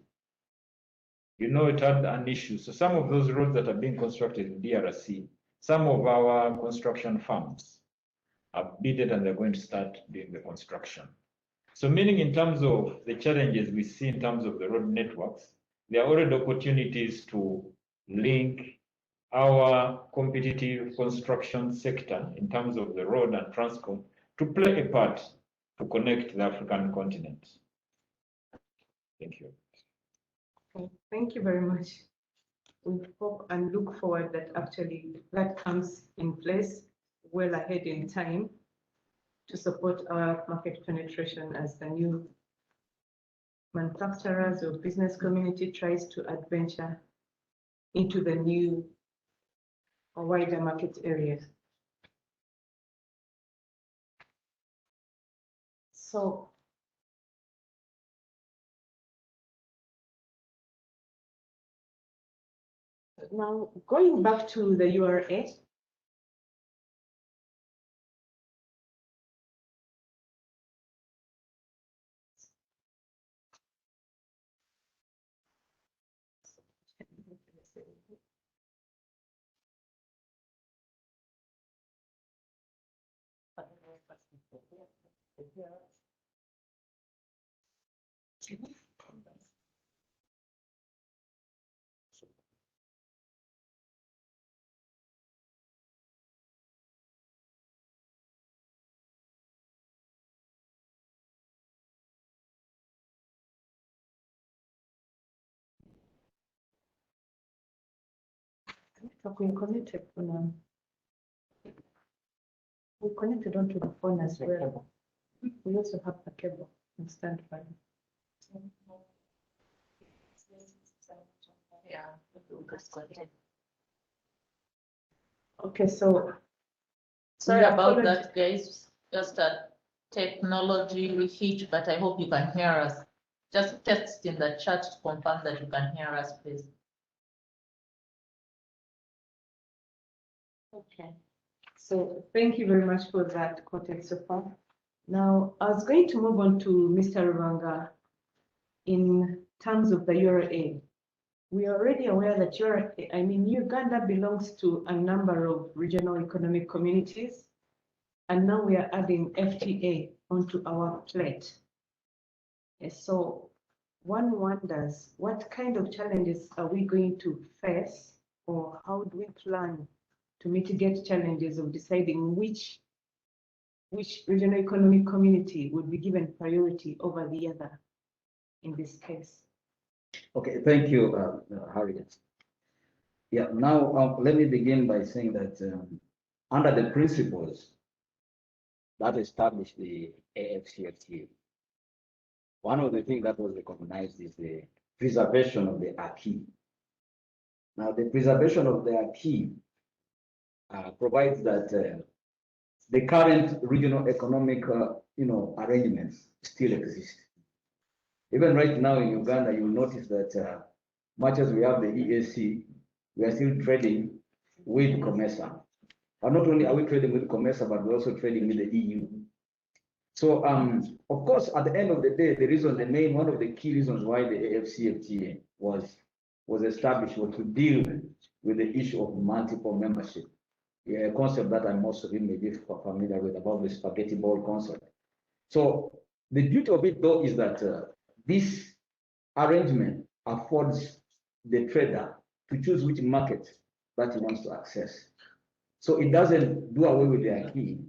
it had an issue. So some of those roads that are being constructed in DRC, some of our construction firms have bidded and they're going to start doing the construction. So meaning in terms of the challenges we see in terms of the road networks, there are already opportunities to link our competitive construction sector in terms of the road and transport to play a part to connect the African continent. Thank you. Okay, thank you very much. We hope and look forward that actually that comes in place well ahead in time to support our market penetration as the new manufacturers or business community tries to adventure into the new or wider market areas. So now going back to the URA, we connected we connected onto the phone as well. We also have a cable and standby. Yeah. Okay, so Sorry we about apologize. that, guys. Just a technology hitch, but I hope you can hear us. Just text in the chat to confirm that you can hear us, please. Okay, so thank you very much for that context so far. Now, I was going to move on to Mr. Rwanga in terms of the URA. We are already aware that Uganda belongs to a number of regional economic communities, and now we are adding FTA onto our plate. So one wonders, what kind of challenges are we going to face, or how do we plan to mitigate challenges of deciding which regional economic community would be given priority over the other in this case? Okay, thank you, Harriet. Yeah, now let me begin by saying that under the principles that established the AfCFTA, one of the things that was recognized is the preservation of the acquis. Now, the preservation of the acquis provides that the current regional economic, arrangements still exist. Even right now in Uganda, you will notice that much as we have the EAC, we are still trading with COMESA. And not only are we trading with COMESA, but we're also trading with the EU. So, of course, at the end of the day, one of the key reasons why the AfCFTA was established was to deal with the issue of multiple membership. A concept that most of you may be familiar with, about the spaghetti ball concept. So the beauty of it, though, is that this arrangement affords the trader to choose which market that he wants to access. So it doesn't do away with the acquis,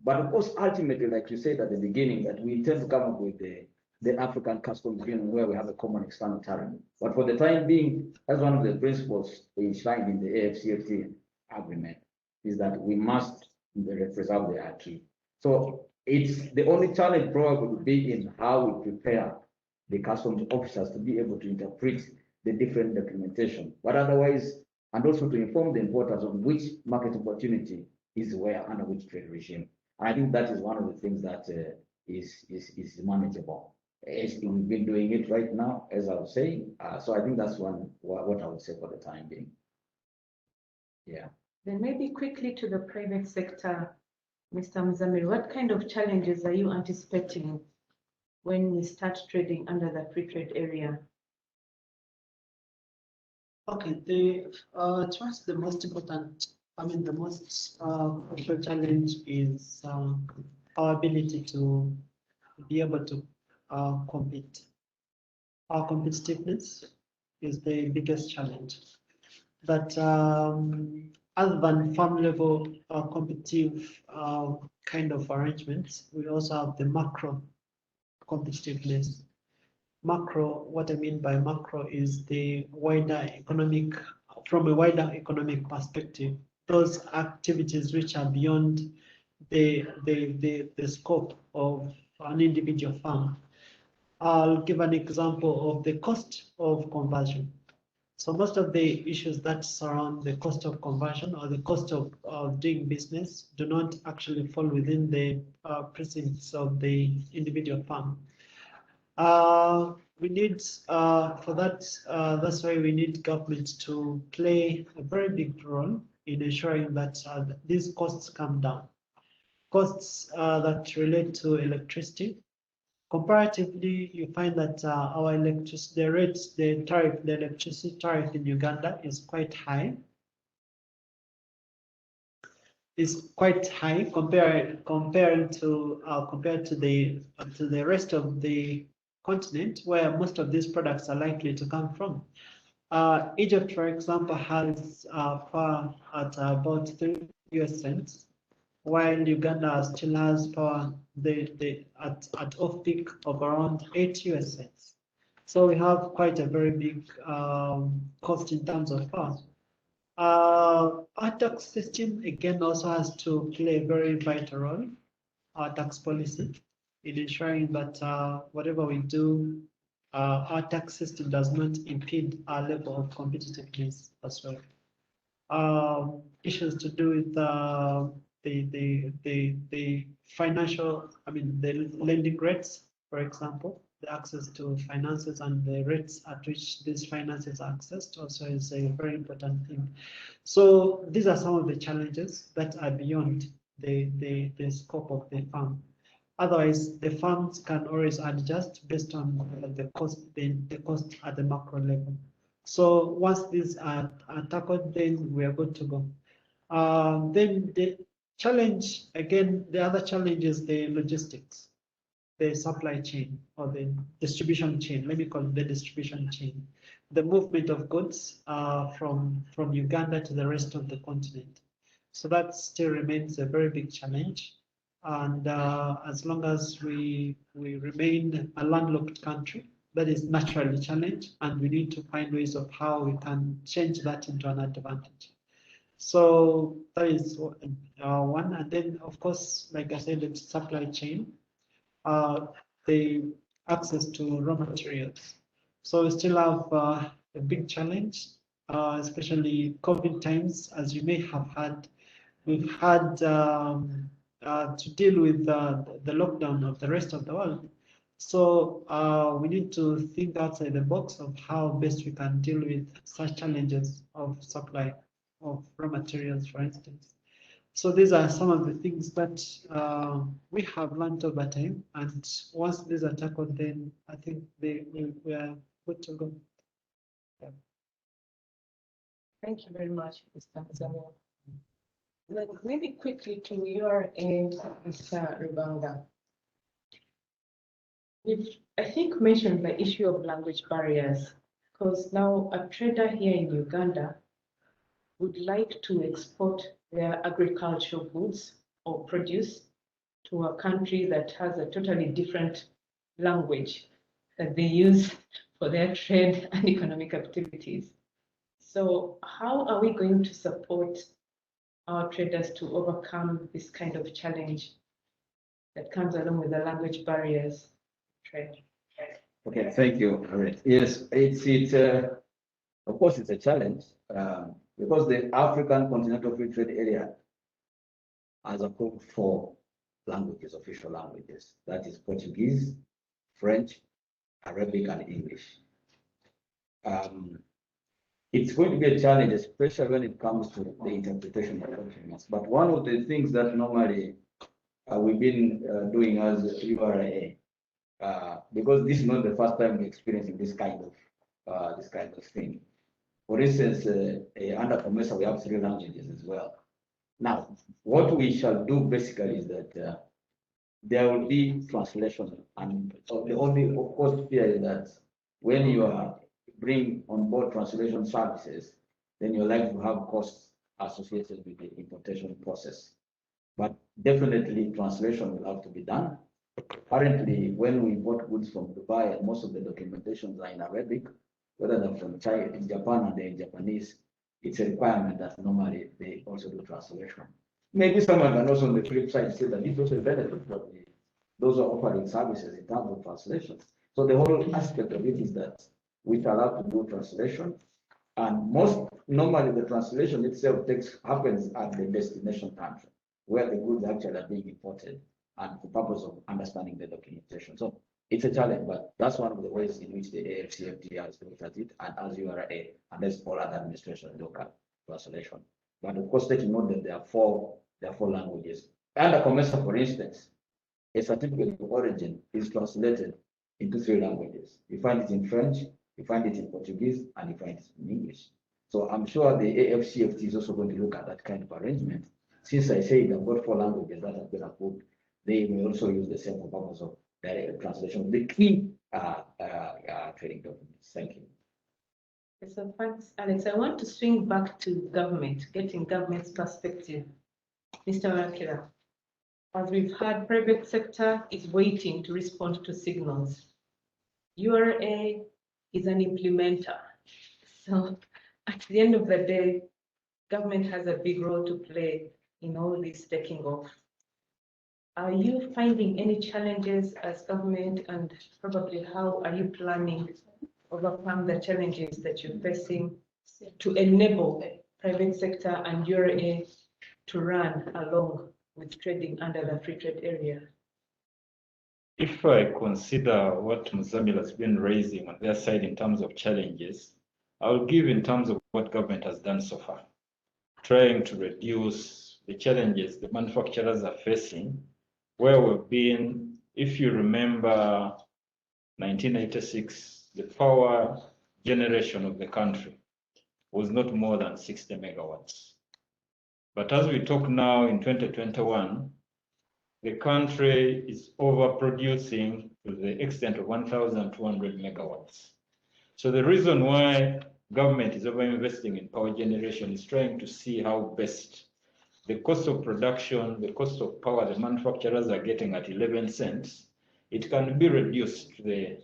but of course, ultimately, like you said at the beginning, that we intend to come up with the African customs union where we have a common external tariff. But for the time being, as one of the principles enshrined in the AfCFTA agreement, is that we must preserve the acquis. So it's the only challenge probably would be in how we prepare the customs officers to be able to interpret the different documentation, but otherwise, and also to inform the importers on which market opportunity is where under which trade regime. And I think that is one of the things that is manageable. As we've been doing it right now, as I was saying. So I think that's what I would say for the time being. Yeah. Then maybe quickly to the private sector, Mr. Mzamiri, what kind of challenges are you anticipating when we start trading under the free trade area? Okay, to us, the most important, the most crucial challenge is our ability to be able to compete. Our competitiveness is the biggest challenge. But other than farm level competitive kind of arrangements, we also have the macro competitiveness. Macro, what I mean by macro is the wider economic, from a wider economic perspective, those activities which are beyond the scope of an individual farm. I'll give an example of the cost of conversion. So most of the issues that surround the cost of conversion or the cost of doing business do not actually fall within the precincts of the individual farm. We need, for that, that's why we need government to play a very big role in ensuring that these costs come down. Costs that relate to electricity. Comparatively, you find that our electricity, the electricity tariff in Uganda is quite high. Is quite high compared to the rest of the continent, where most of these products are likely to come from. Egypt, for example, has power at about 3 US cents, while Uganda still has power at off-peak of around 8 US cents. So we have quite a very big cost in terms of power. Our tax system, again, also has to play a very vital role, our tax policy, in ensuring that whatever we do, our tax system does not impede our level of competitiveness as well. Issues to do with the financial, the lending rates, for example, the access to finances and the rates at which these finances are accessed also is a very important thing. So these are some of the challenges that are beyond the scope of the farm. Otherwise, the farms can always adjust based on the cost at the macro level. So once these are tackled, then we are good to go. Then the challenge, again, the other challenge is the logistics, the supply chain or the distribution chain. Let me call it the distribution chain. The movement of goods from Uganda to the rest of the continent. So that still remains a very big challenge. And as long as we remain a landlocked country, that is naturally challenged, and we need to find ways of how we can change that into an advantage. So that is one. And then, of course, like I said, the supply chain, the access to raw materials. So we still have a big challenge, especially COVID times, as you may have had. We've had to deal with the lockdown of the rest of the world. So we need to think outside the box of how best we can deal with such challenges of supply of raw materials, for instance. So these are some of the things that we have learned over time, and once these are tackled, then I think we are good to go. Yeah. Thank you very much, Mr. Samuel. Maybe quickly to your end, Mr. Rubanga. We've, I think, mentioned the issue of language barriers, because now a trader here in Uganda would like to export their agricultural goods or produce to a country that has a totally different language that they use for their trade and economic activities. So how are we going to support our traders to overcome this kind of challenge that comes along with the language barriers trade? Okay, thank you. Yes, it's of course it's a challenge because the African Continental Free Trade Area has approved 4 languages, official languages. That is Portuguese, French, Arabic, and English. It's going to be a challenge, especially when it comes to the interpretation of documents. But one of the things that normally we've been doing as URA, because this is not the first time we're experiencing this kind of thing. For instance, under COMESA, we have 3 languages as well. Now, what we shall do basically is that there will be translation, and the only, of course, fear is that when you bring on board translation services, then you're likely to have costs associated with the importation process. But definitely translation will have to be done. Currently, when we import goods from Dubai, and most of the documentations are in Arabic, whether they're from China, in Japan, and they're in Japanese, it's a requirement that normally they also do translation. Maybe someone can also on the flip side say that it's also a benefit for those who are offering services in terms of translation. So the whole aspect of it is that we are allowed to do translation, and most normally the translation itself happens at the destination country where the goods actually are being imported, and for purpose of understanding the documentation. So it's a challenge, but that's one of the ways in which the AfCFTA has looked at it, and as URA, and as all other administration look at translation. But of course, taking note that there are four languages. Under COMESA, for instance, a certificate of origin is translated into 3 languages. You find it in French, you find it in Portuguese, and you find it in English. So I'm sure the AfCFTA is also going to look at that kind of arrangement. Since I say they've got 4 languages that have been approved, they may also use the same for purpose of direct translation. The key trading documents. Thank you. So thanks, Alex. I want to swing back to government, getting government's perspective. Mr. Wakira, as we've heard, private sector is waiting to respond to signals. URA is an implementer. So at the end of the day, government has a big role to play in all this taking off. Are you finding any challenges as government, and probably how are you planning to overcome the challenges that you're facing to enable private sector and URA to run along with trading under the free trade area? If I consider what Muzamil has been raising on their side in terms of challenges, I'll give in terms of what government has done so far, trying to reduce the challenges the manufacturers are facing, where we've been, if you remember 1986, the power generation of the country was not more than 60 megawatts. But as we talk now in 2021, the country is overproducing to the extent of 1,200 megawatts. So the reason why government is over-investing in power generation is trying to see how best the cost of production, the cost of power the manufacturers are getting at 11 cents, it can be reduced to the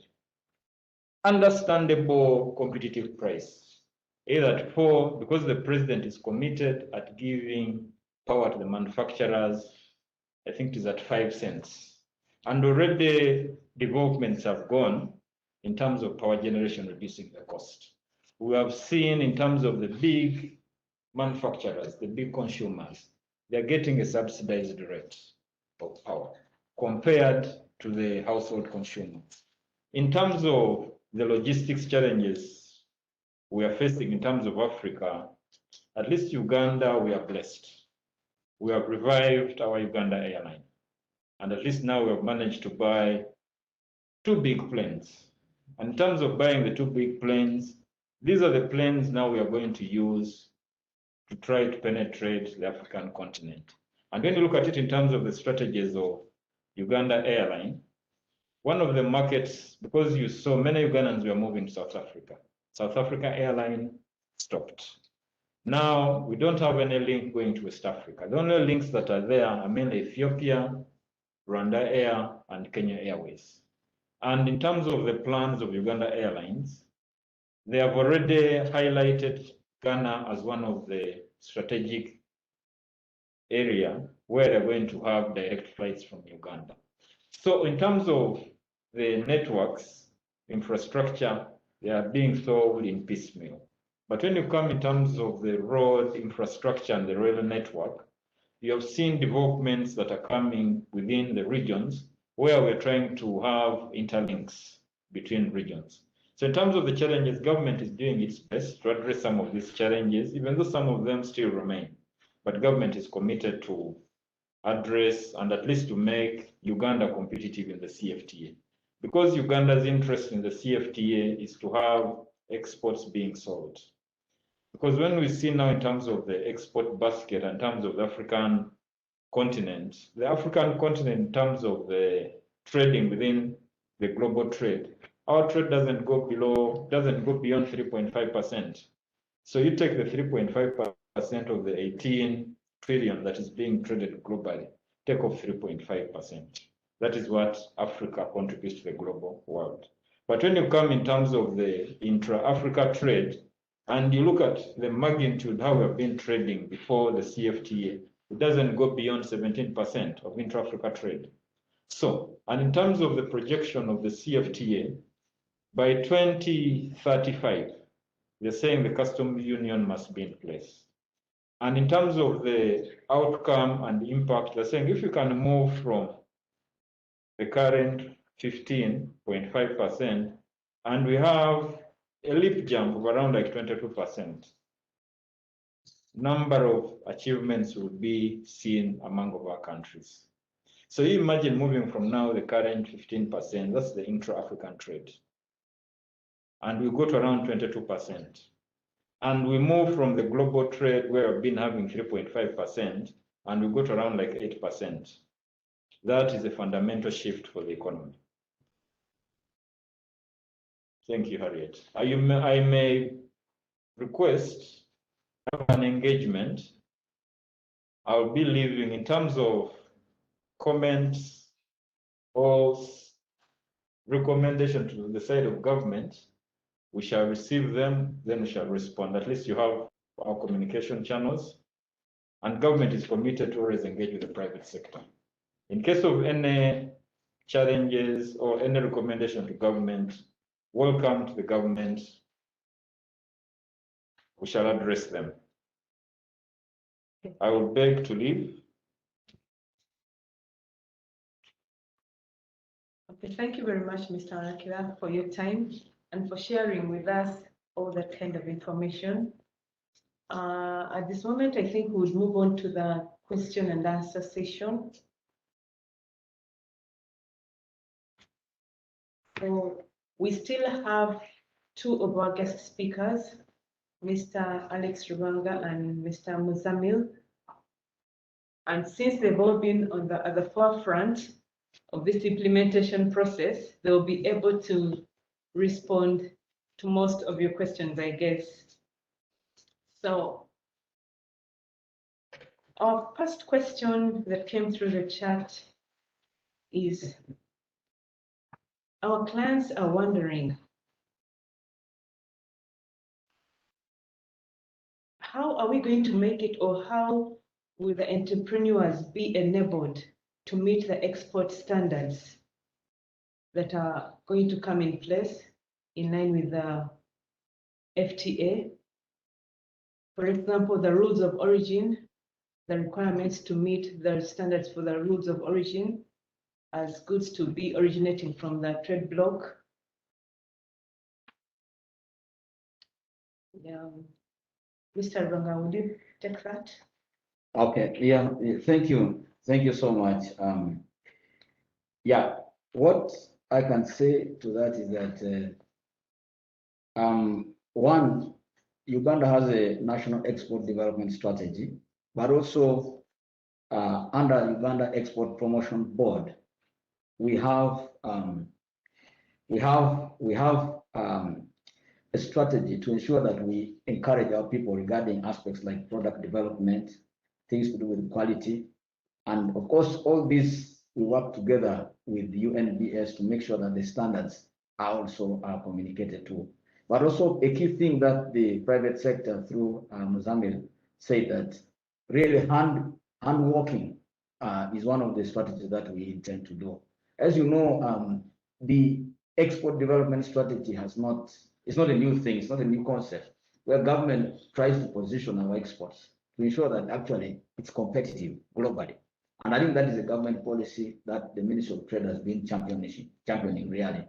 understandable competitive price. Either at 4, because the president is committed at giving power to the manufacturers, I think it is at 5 cents. And already developments have gone in terms of power generation reducing the cost. We have seen in terms of the big manufacturers, the big consumers, they're getting a subsidized rate of power compared to the household consumers. In terms of the logistics challenges we are facing in terms of Africa, at least Uganda, we are blessed. We have revived our Uganda airline. And at least now we have managed to buy 2 big planes. And in terms of buying the 2 big planes, these are the planes now we are going to use to try to penetrate the African continent. And when you look at it in terms of the strategies of Uganda airline, one of the markets, because you saw many Ugandans were moving to South Africa. South Africa airline stopped. Now, we don't have any link going to West Africa. The only links that are there are mainly Ethiopia, Rwanda Air, and Kenya Airways. And in terms of the plans of Uganda Airlines, they have already highlighted Ghana as one of the strategic area where they're going to have direct flights from Uganda. So in terms of the networks, infrastructure, they are being sold in piecemeal. But when you come in terms of the road infrastructure and the rail network, you have seen developments that are coming within the regions where we're trying to have interlinks between regions. So in terms of the challenges, government is doing its best to address some of these challenges, even though some of them still remain. But government is committed to address and at least to make Uganda competitive in the CFTA. Because Uganda's interest in the CFTA is to have exports being sold. Because when we see now in terms of the export basket, in terms of the African continent in terms of the trading within the global trade, our trade doesn't go beyond 3.5%. So you take the 3.5%, of the 18 trillion that is being traded globally, take off 3.5%. That is what Africa contributes to the global world. But when you come in terms of the intra-Africa trade, and you look at the magnitude, how we have been trading before the CFTA, it doesn't go beyond 17% of intra-Africa trade. So, and in terms of the projection of the CFTA, by 2035, they're saying the customs union must be in place. And in terms of the outcome and impact, they're saying if you can move from the current 15.5%, and we have a leap jump of around like 22%, number of achievements will be seen among our countries. So you imagine moving from now the current 15%, that's the intra-African trade, and we go to around 22%. And we move from the global trade where we've been having 3.5%, and we go to around like 8%. That is a fundamental shift for the economy. Thank you, Harriet. I may request an engagement. I'll be leaving in terms of comments or recommendation to the side of government. We shall receive them, then we shall respond. At least you have our communication channels, and government is committed to always engage with the private sector. In case of any challenges or any recommendation to government, welcome to the government. We shall address them. I will beg to leave. Okay, thank you very much, Mr. Arakira, for your time and for sharing with us all that kind of information. At this moment, I think we'll move on to the question and answer session. So we still have two of our guest speakers, Mr. Alex Rubanga and Mr. Muzamil. And since they've all been at the forefront of this implementation process, they'll be able to respond to most of your questions, I guess. So our first question that came through the chat is, our clients are wondering, how are we going to make it, or how will the entrepreneurs be enabled to meet the export standards that are going to come in place in line with the FTA? For example, the rules of origin, the requirements to meet the standards for the rules of origin as goods to be originating from the trade bloc. Yeah. Mr. Ranga, would you take that? Okay, yeah, thank you. Thank you so much. Yeah, what I can say to that is that one, Uganda has a national export development strategy, but also under Uganda Export Promotion Board, we have a strategy to ensure that we encourage our people regarding aspects like product development, things to do with quality, and of course, all this we work together with the UNBS to make sure that the standards are also communicated to. But also a key thing that the private sector through Muzamil said that really hand working is one of the strategies that we intend to do. As you know, the export development strategy it's not a new thing, it's not a new concept, where government tries to position our exports to ensure that actually it's competitive globally. And I think that is a government policy that the Ministry of Trade has been championing really,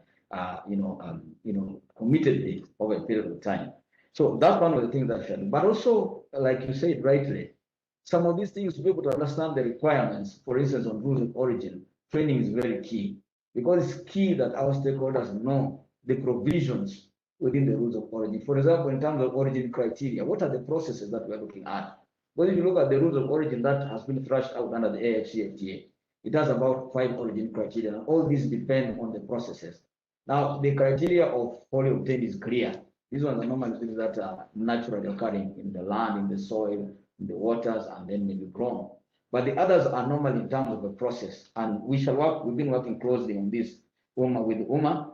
committedly over a period of time. So that's one of the things that should happen. But also, like you said rightly, some of these things to be able to understand the requirements, for instance, on rules of origin, training is very key, because it's key that our stakeholders know the provisions within the rules of origin. For example, in terms of origin criteria, what are the processes that we're looking at? Well, if you look at the rules of origin that has been thrashed out under the AfCFTA, it has about 5 origin criteria, and all these depend on the processes. Now, the criteria of wholly obtained is clear. These ones are normally things that are naturally occurring in the land, in the soil, in the waters, and then maybe grown. But the others are normally in terms of the process, and we've been working closely on this with UMA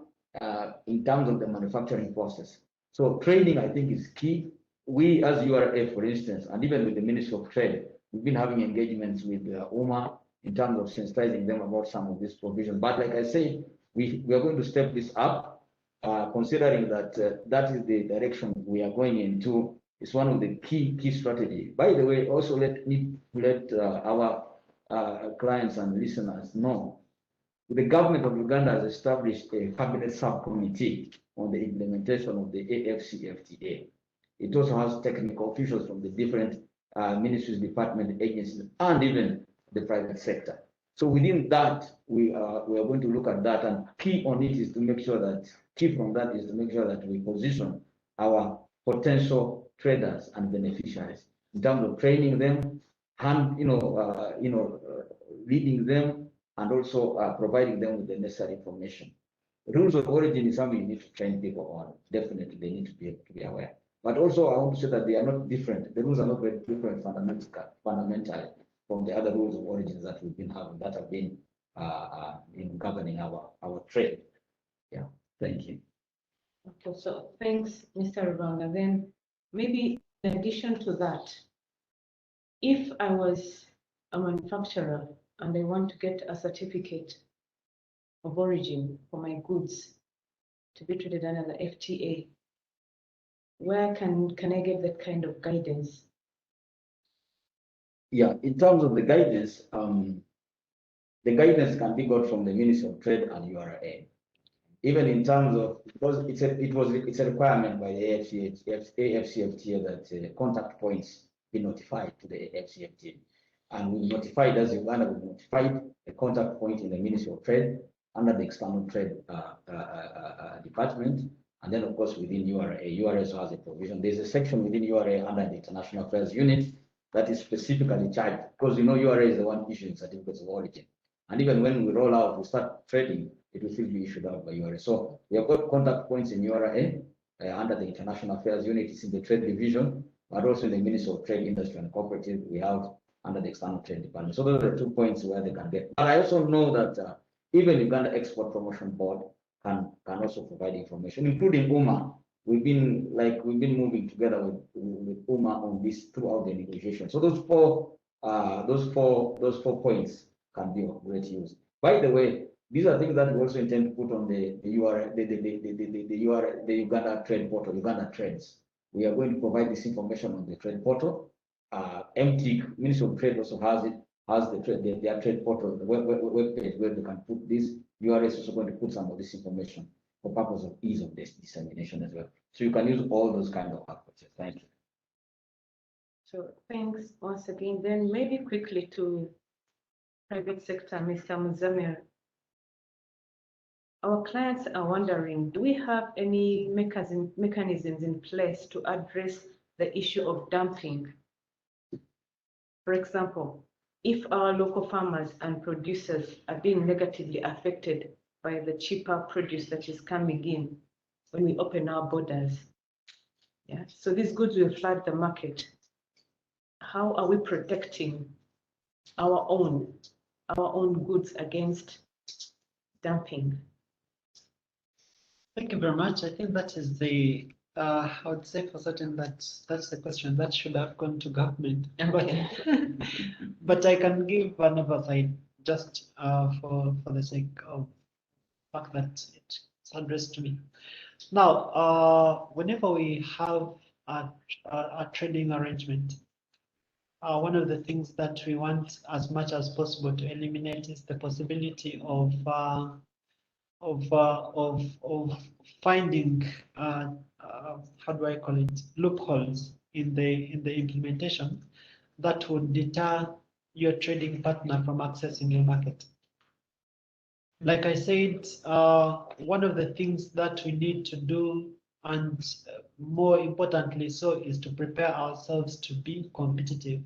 in terms of the manufacturing process. So training, I think, is key. We as URA, for instance, and even with the Ministry of Trade, we've been having engagements with UMA in terms of sensitizing them about some of these provisions. But like I say, we are going to step this up, considering that that is the direction we are going into. It's one of the key strategy. By the way, also let our clients and listeners know, the government of Uganda has established a cabinet subcommittee on the implementation of the AfCFTA. It also has technical officials from the different ministries, department, agencies, and even the private sector. So within that, we are going to look at that, and key on it is to make sure that we position our potential traders and beneficiaries in terms of training them, and leading them, and also providing them with the necessary information. Rules of origin is something you need to train people on. Definitely, they need to be able to be aware. But also, I want to say that they are not different. The rules are not very different fundamentally from the other rules of origins that we've been having, that have been in governing our trade. Yeah, thank you. Okay, so thanks, Mr. Rwanda. Then maybe in addition to that, if I was a manufacturer and I want to get a certificate of origin for my goods to be treated under the FTA, where can I get that kind of guidance? Yeah, in terms of the guidance can be got from the Ministry of Trade and URA. Even in terms of, because it's a requirement by the AfCFTA that contact points be notified to the AfCFTA. And we notified, as Uganda, we notified a contact point in the Ministry of Trade under the External Trade Department. And then, of course, within URA also has a provision. There's a section within URA under the International Affairs Unit that is specifically charged, because URA is the one issuing certificates of origin. And even when we roll out, we start trading, it will still be issued out by URA. So we have got contact points in URA under the International Affairs Unit, it's in the Trade Division, but also in the Ministry of Trade, Industry and Cooperative, we have under the External Trade Department. So those are the 2 points where they can get. But I also know that even Uganda Export Promotion Board can also provide information, including UMA. We've been moving together with UMA on this throughout the negotiation. So those four points can be of great use. By the way, these are things that we also intend to put on the Uganda Trade Portal, Uganda Trades. We are going to provide this information on the Trade Portal. MTIC, Ministry of Trade, also has their Trade Portal, the web page where they can put this. URA is also going to put some of this information for purpose of ease of this dissemination as well. So you can use all those kind of approaches. Thank you. So thanks once again. Then maybe quickly to private sector, Mr. Muzamir. Our clients are wondering, do we have any mechanisms in place to address the issue of dumping? For example, if our local farmers and producers are being negatively affected by the cheaper produce that is coming in when we open our borders. Yeah, so these goods will flood the market. How are we protecting our own goods against dumping? Thank you very much. I think that is the I would say for certain that's the question that should have gone to government. Okay. But I can give an oversight just for the sake of the fact that it's addressed to me. Now, whenever we have a trading arrangement, one of the things that we want as much as possible to eliminate is the possibility of finding how do I call it, loopholes in the implementation that would deter your trading partner from accessing your market. Like I said, one of the things that we need to do, and more importantly so, is to prepare ourselves to be competitive.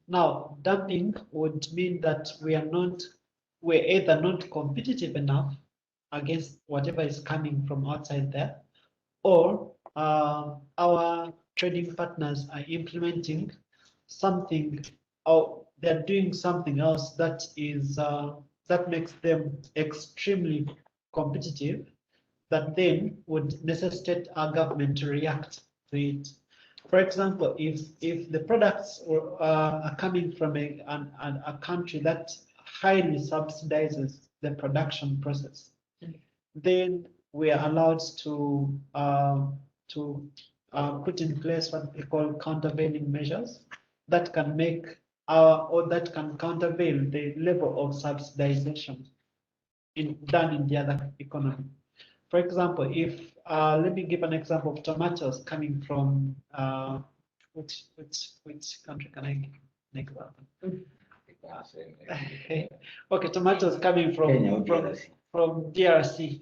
Now, dumping would mean that we're either not competitive enough against whatever is coming from outside there, or our trading partners are implementing something, or they're doing something else that is that makes them extremely competitive, that then would necessitate our government to react to it. For example, if the products are coming from a country that highly subsidizes the production process, then we are allowed to put in place what we call countervailing measures that can make or that can countervail the level of subsidization done in the other economy. For example, if let me give an example of tomatoes coming from which country can I make that? Okay, tomatoes coming from DRC.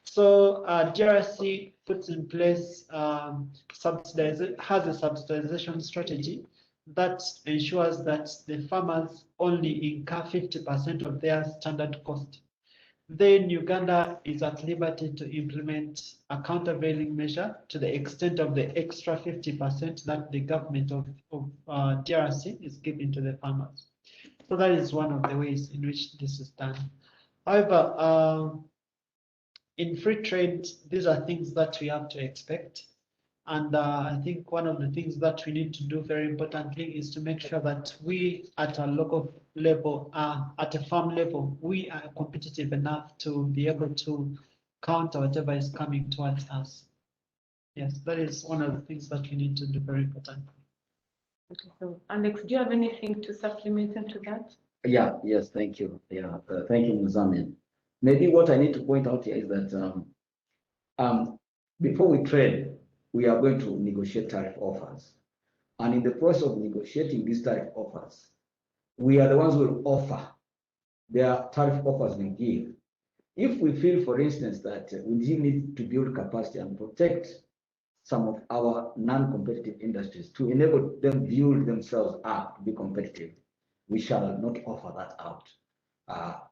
So DRC puts in place has a subsidization strategy that ensures that the farmers only incur 50% of their standard cost. Then Uganda is at liberty to implement a countervailing measure to the extent of the extra 50% that the government of DRC is giving to the farmers. So that is one of the ways in which this is done. However, in free trade, these are things that we have to expect. And I think one of the things that we need to do very importantly is to make sure that we at a local level, at a farm level, we are competitive enough to be able to counter whatever is coming towards us. Yes, that is one of the things that we need to do very importantly. Okay, so Alex, do you have anything to supplement into that? Yes, thank you. Thank you, Muzamin. Maybe what I need to point out here is that before we trade, we are going to negotiate tariff offers. And in the process of negotiating these tariff offers, we are the ones who will offer their tariff offers we give. If we feel, for instance, that we do need to build capacity and protect some of our non-competitive industries to enable them build themselves up to be competitive, we shall not offer that out.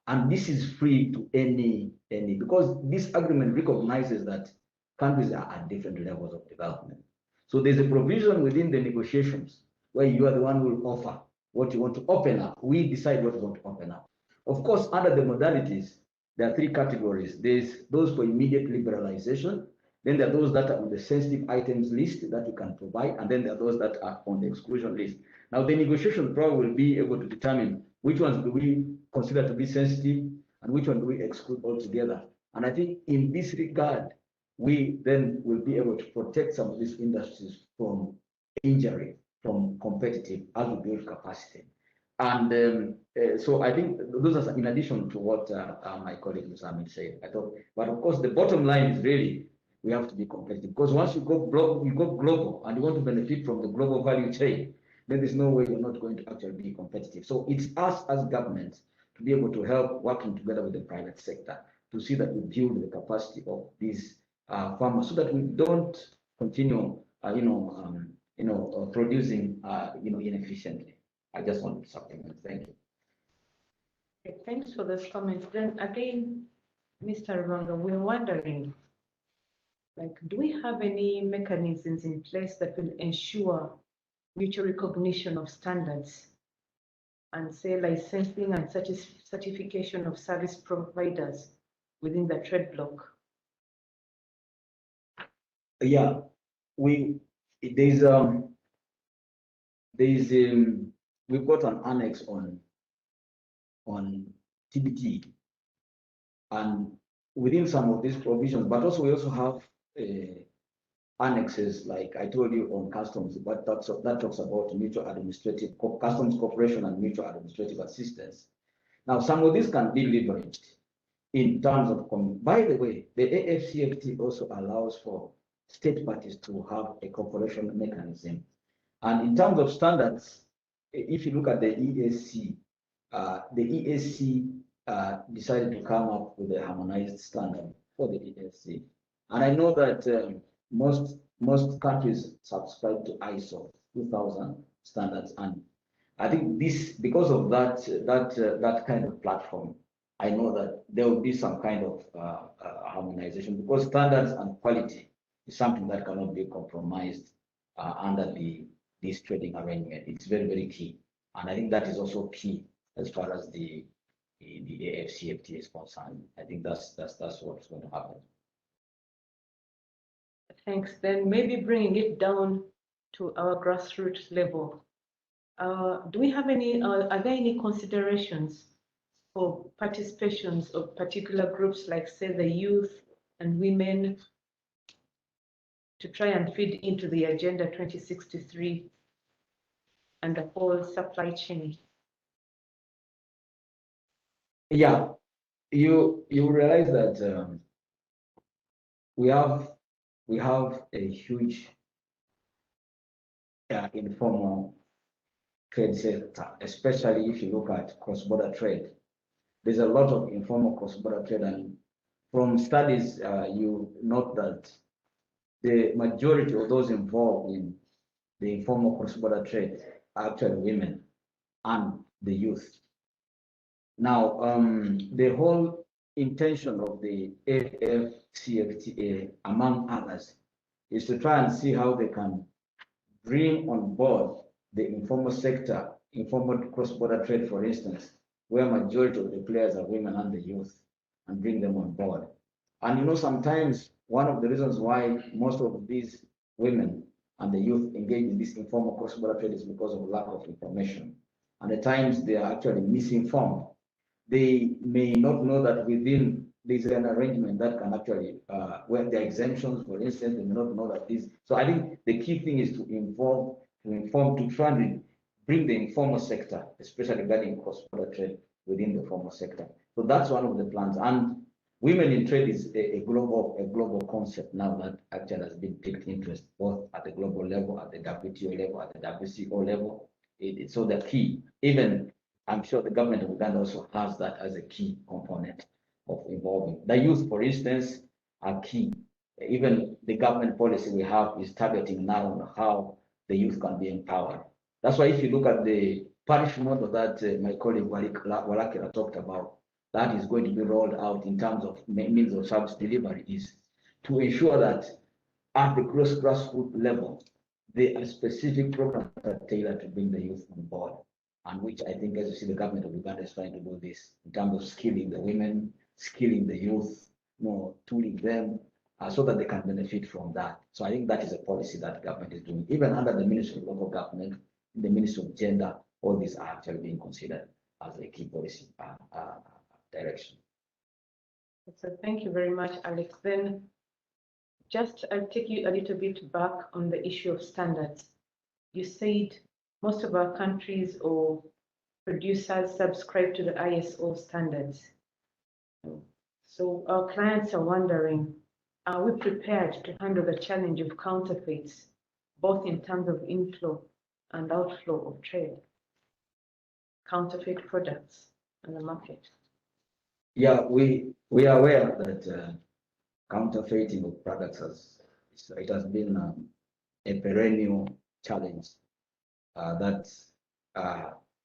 And this is free to any, because this agreement recognizes that countries are at different levels of development. So there's a provision within the negotiations where you are the one who will offer what you want to open up. We decide what we want to open up. Of course, under the modalities, there are three categories. There's those for immediate liberalization. Then there are those that are on the sensitive items list that we can provide. And then there are those that are on the exclusion list. Now, the negotiation probably will be able to determine which ones do we consider to be sensitive and which one do we exclude altogether. And I think in this regard, we then will be able to protect some of these industries from injury, from competitive, as we build capacity. And so I think those are in addition to what my colleague Muzamin said. But of course, the bottom line is really we have to be competitive, because once you go global and you want to benefit from the global value chain, then there's no way you're not going to actually be competitive. So it's us as governments to be able to help working together with the private sector to see that we build the capacity of these farmers so that we don't continue, producing, inefficiently. I just want to supplement. Thank you. Okay, thanks for those comments. Then again, Mr. Rwanda, we're wondering, do we have any mechanisms in place that will ensure mutual recognition of standards and say licensing and certification of service providers within the trade bloc? Yeah, we've got an annex on TBT, and within some of these provisions, but also we also have annexes, like I told you, on customs, but that talks about mutual administrative customs cooperation and mutual administrative assistance. Now, some of these can be leveraged in terms of, by the way, the AfCFTA also allows for state parties to have a cooperation mechanism. And in terms of standards, if you look at the ESC, decided to come up with a harmonized standard for the ESC. And I know that most countries subscribe to ISO 2000 standards. And I think because of that kind of platform, I know that there will be some kind of harmonization, because standards and quality is something that cannot be compromised under this trading arrangement. It's very, very key. And I think that is also key as far as the AfCFTA is concerned. I think that's what's going to happen. Thanks. Then maybe bringing it down to our grassroots level. Do we have any, are there any considerations for participations of particular groups like, say, the youth and women to try and feed into the Agenda 2063 and the whole supply chain? Yeah, you realize that we have a huge informal trade sector, especially if you look at cross-border trade. There's a lot of informal cross-border trade, and from studies, you note that the majority of those involved in the informal cross-border trade are actually women and the youth. Now, the whole intention of the AfCFTA, among others, is to try and see how they can bring on board the informal sector, informal cross-border trade, for instance, where majority of the players are women and the youth, and bring them on board. And you know, sometimes one of the reasons why most of these women and the youth engage in this informal cross-border trade is because of lack of information. And at times they are actually misinformed. They may not know that within there's an arrangement that can actually, where there are exemptions, for instance, they may not know that this. So I think the key thing is to inform, to try and bring the informal sector, especially regarding cross-border trade, within the formal sector. So that's one of the plans. And women in trade is a global concept now that actually has been picked interest both at the global level, at the WTO level, at the WCO level. So the key, even I'm sure the government of Uganda also has that as a key component of involving. The youth, for instance, are key. Even the government policy we have is targeting now on how the youth can be empowered. That's why if you look at the parish model that my colleague Walakira talked about, that is going to be rolled out in terms of means of service delivery, is to ensure that at the grassroots level, there are specific programs that are tailored to bring the youth on board, and which I think, as you see, the government of Uganda is trying to do this in terms of skilling the women, skilling the youth, tooling them, so that they can benefit from that. So I think that is a policy that the government is doing. Even under the Ministry of Local Government, the Ministry of Gender, all these are actually being considered as a key policy direction. So thank you very much, Alex. Then I'll take you a little bit back on the issue of standards. You said most of our countries or producers subscribe to the ISO standards. So our clients are wondering, are we prepared to handle the challenge of counterfeits, both in terms of inflow and outflow of trade, counterfeit products on the market? Yeah, we are aware that counterfeiting of products has been a perennial challenge that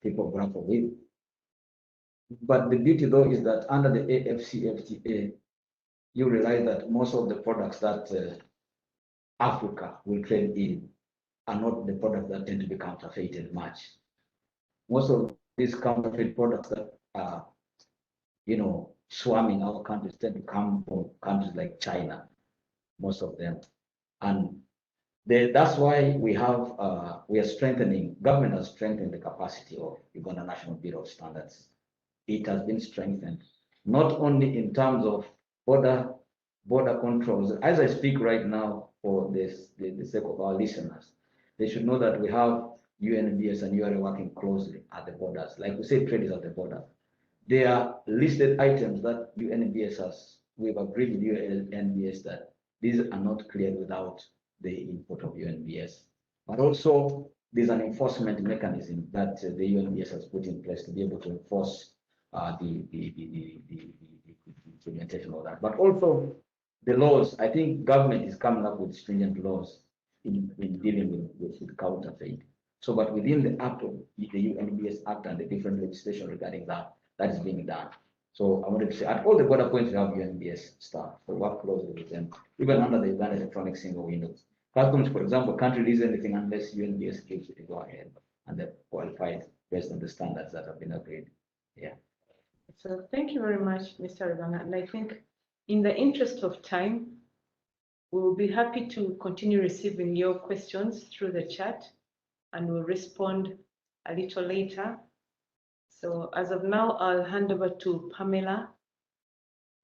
people grapple with. But the beauty, though, is that under the AfCFTA, you realize that most of the products that Africa will trade in are not the products that tend to be counterfeited much. Most of these counterfeit products that are, swarming our countries tend to come from countries like China, most of them. And that's why we are strengthening, government has strengthened the capacity of Uganda National Bureau of Standards. It has been strengthened, not only in terms of border controls. As I speak right now, for the sake of our listeners, they should know that we have UNBS and URA working closely at the borders. Like we say, trade is at the border. There are listed items that we've agreed with UNBS that these are not cleared without the input of UNBS. But also, there's an enforcement mechanism that the UNBS has put in place to be able to enforce the implementation of that. But also, the laws, I think government is coming up with stringent laws in dealing with counterfeit. So, but within the act of the UNBS Act and the different legislation regarding that is being done. So I wanted to say, at all the border points, we have UNBS staff, so work closely with them, even under the Uganda electronic single windows. Customs, for example, can't release anything unless UNBS gives it a go ahead and they're qualified based on the standards that have been agreed. Yeah. So thank you very much, Mr. Rubanga. And I think in the interest of time, we will be happy to continue receiving your questions through the chat and we'll respond a little later. So as of now, I'll hand over to Pamela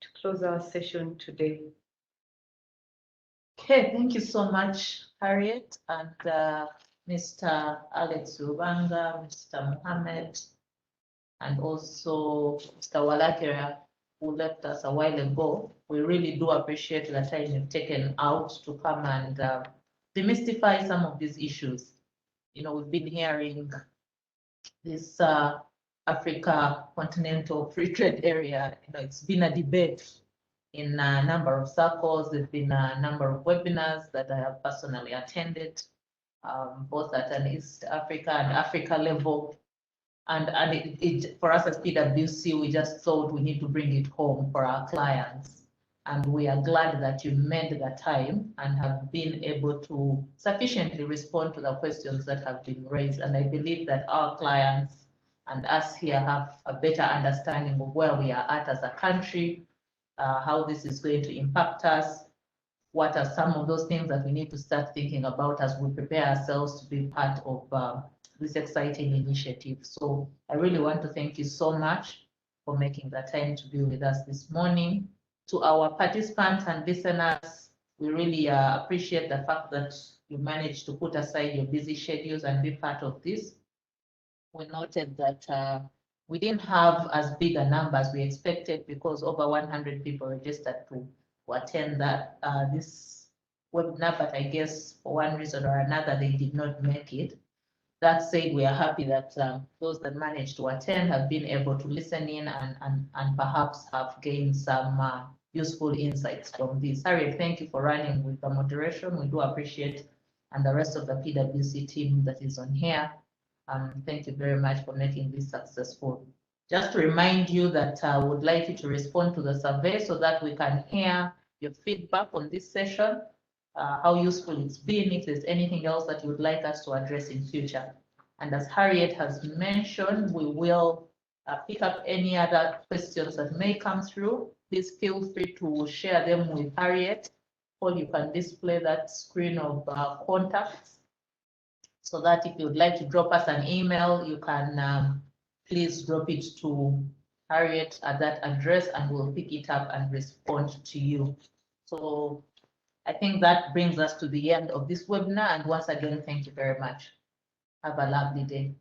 to close our session today. Okay, thank you so much, Harriet, and Mr. Alex Rubanga, Mr. Mohammed, and also Mr. Walakera, who left us a while ago. We really do appreciate the time you've taken out to come and demystify some of these issues. You know, we've been hearing this Africa Continental Free Trade Area. You know, it's been a debate in a number of circles. There's been a number of webinars that I have personally attended, both at an East Africa and Africa level. And it for us as PwC, we just thought we need to bring it home for our clients. And we are glad that you made the time and have been able to sufficiently respond to the questions that have been raised. And I believe that our clients and us here have a better understanding of where we are at as a country, how this is going to impact us, what are some of those things that we need to start thinking about as we prepare ourselves to be part of this exciting initiative. So I really want to thank you so much for making the time to be with us this morning. To our participants and listeners, we really appreciate the fact that you managed to put aside your busy schedules and be part of this. We noted that we didn't have as big a number as we expected because over 100 people registered to attend that this webinar, but I guess for one reason or another, they did not make it. That said, we are happy that those that managed to attend have been able to listen in and perhaps have gained some useful insights from this. Harriet, thank you for running with the moderation. We do appreciate, and the rest of the PwC team that is on here. Thank you very much for making this successful. Just to remind you that I would like you to respond to the survey so that we can hear your feedback on this session. How useful it's been, if there's anything else that you would like us to address in future. And as Harriet has mentioned, we will pick up any other questions that may come through. Please feel free to share them with Harriet, or you can display that screen of contacts so that if you would like to drop us an email, you can please drop it to Harriet at that address and we'll pick it up and respond to you. So I think that brings us to the end of this webinar. And once again, thank you very much. Have a lovely day.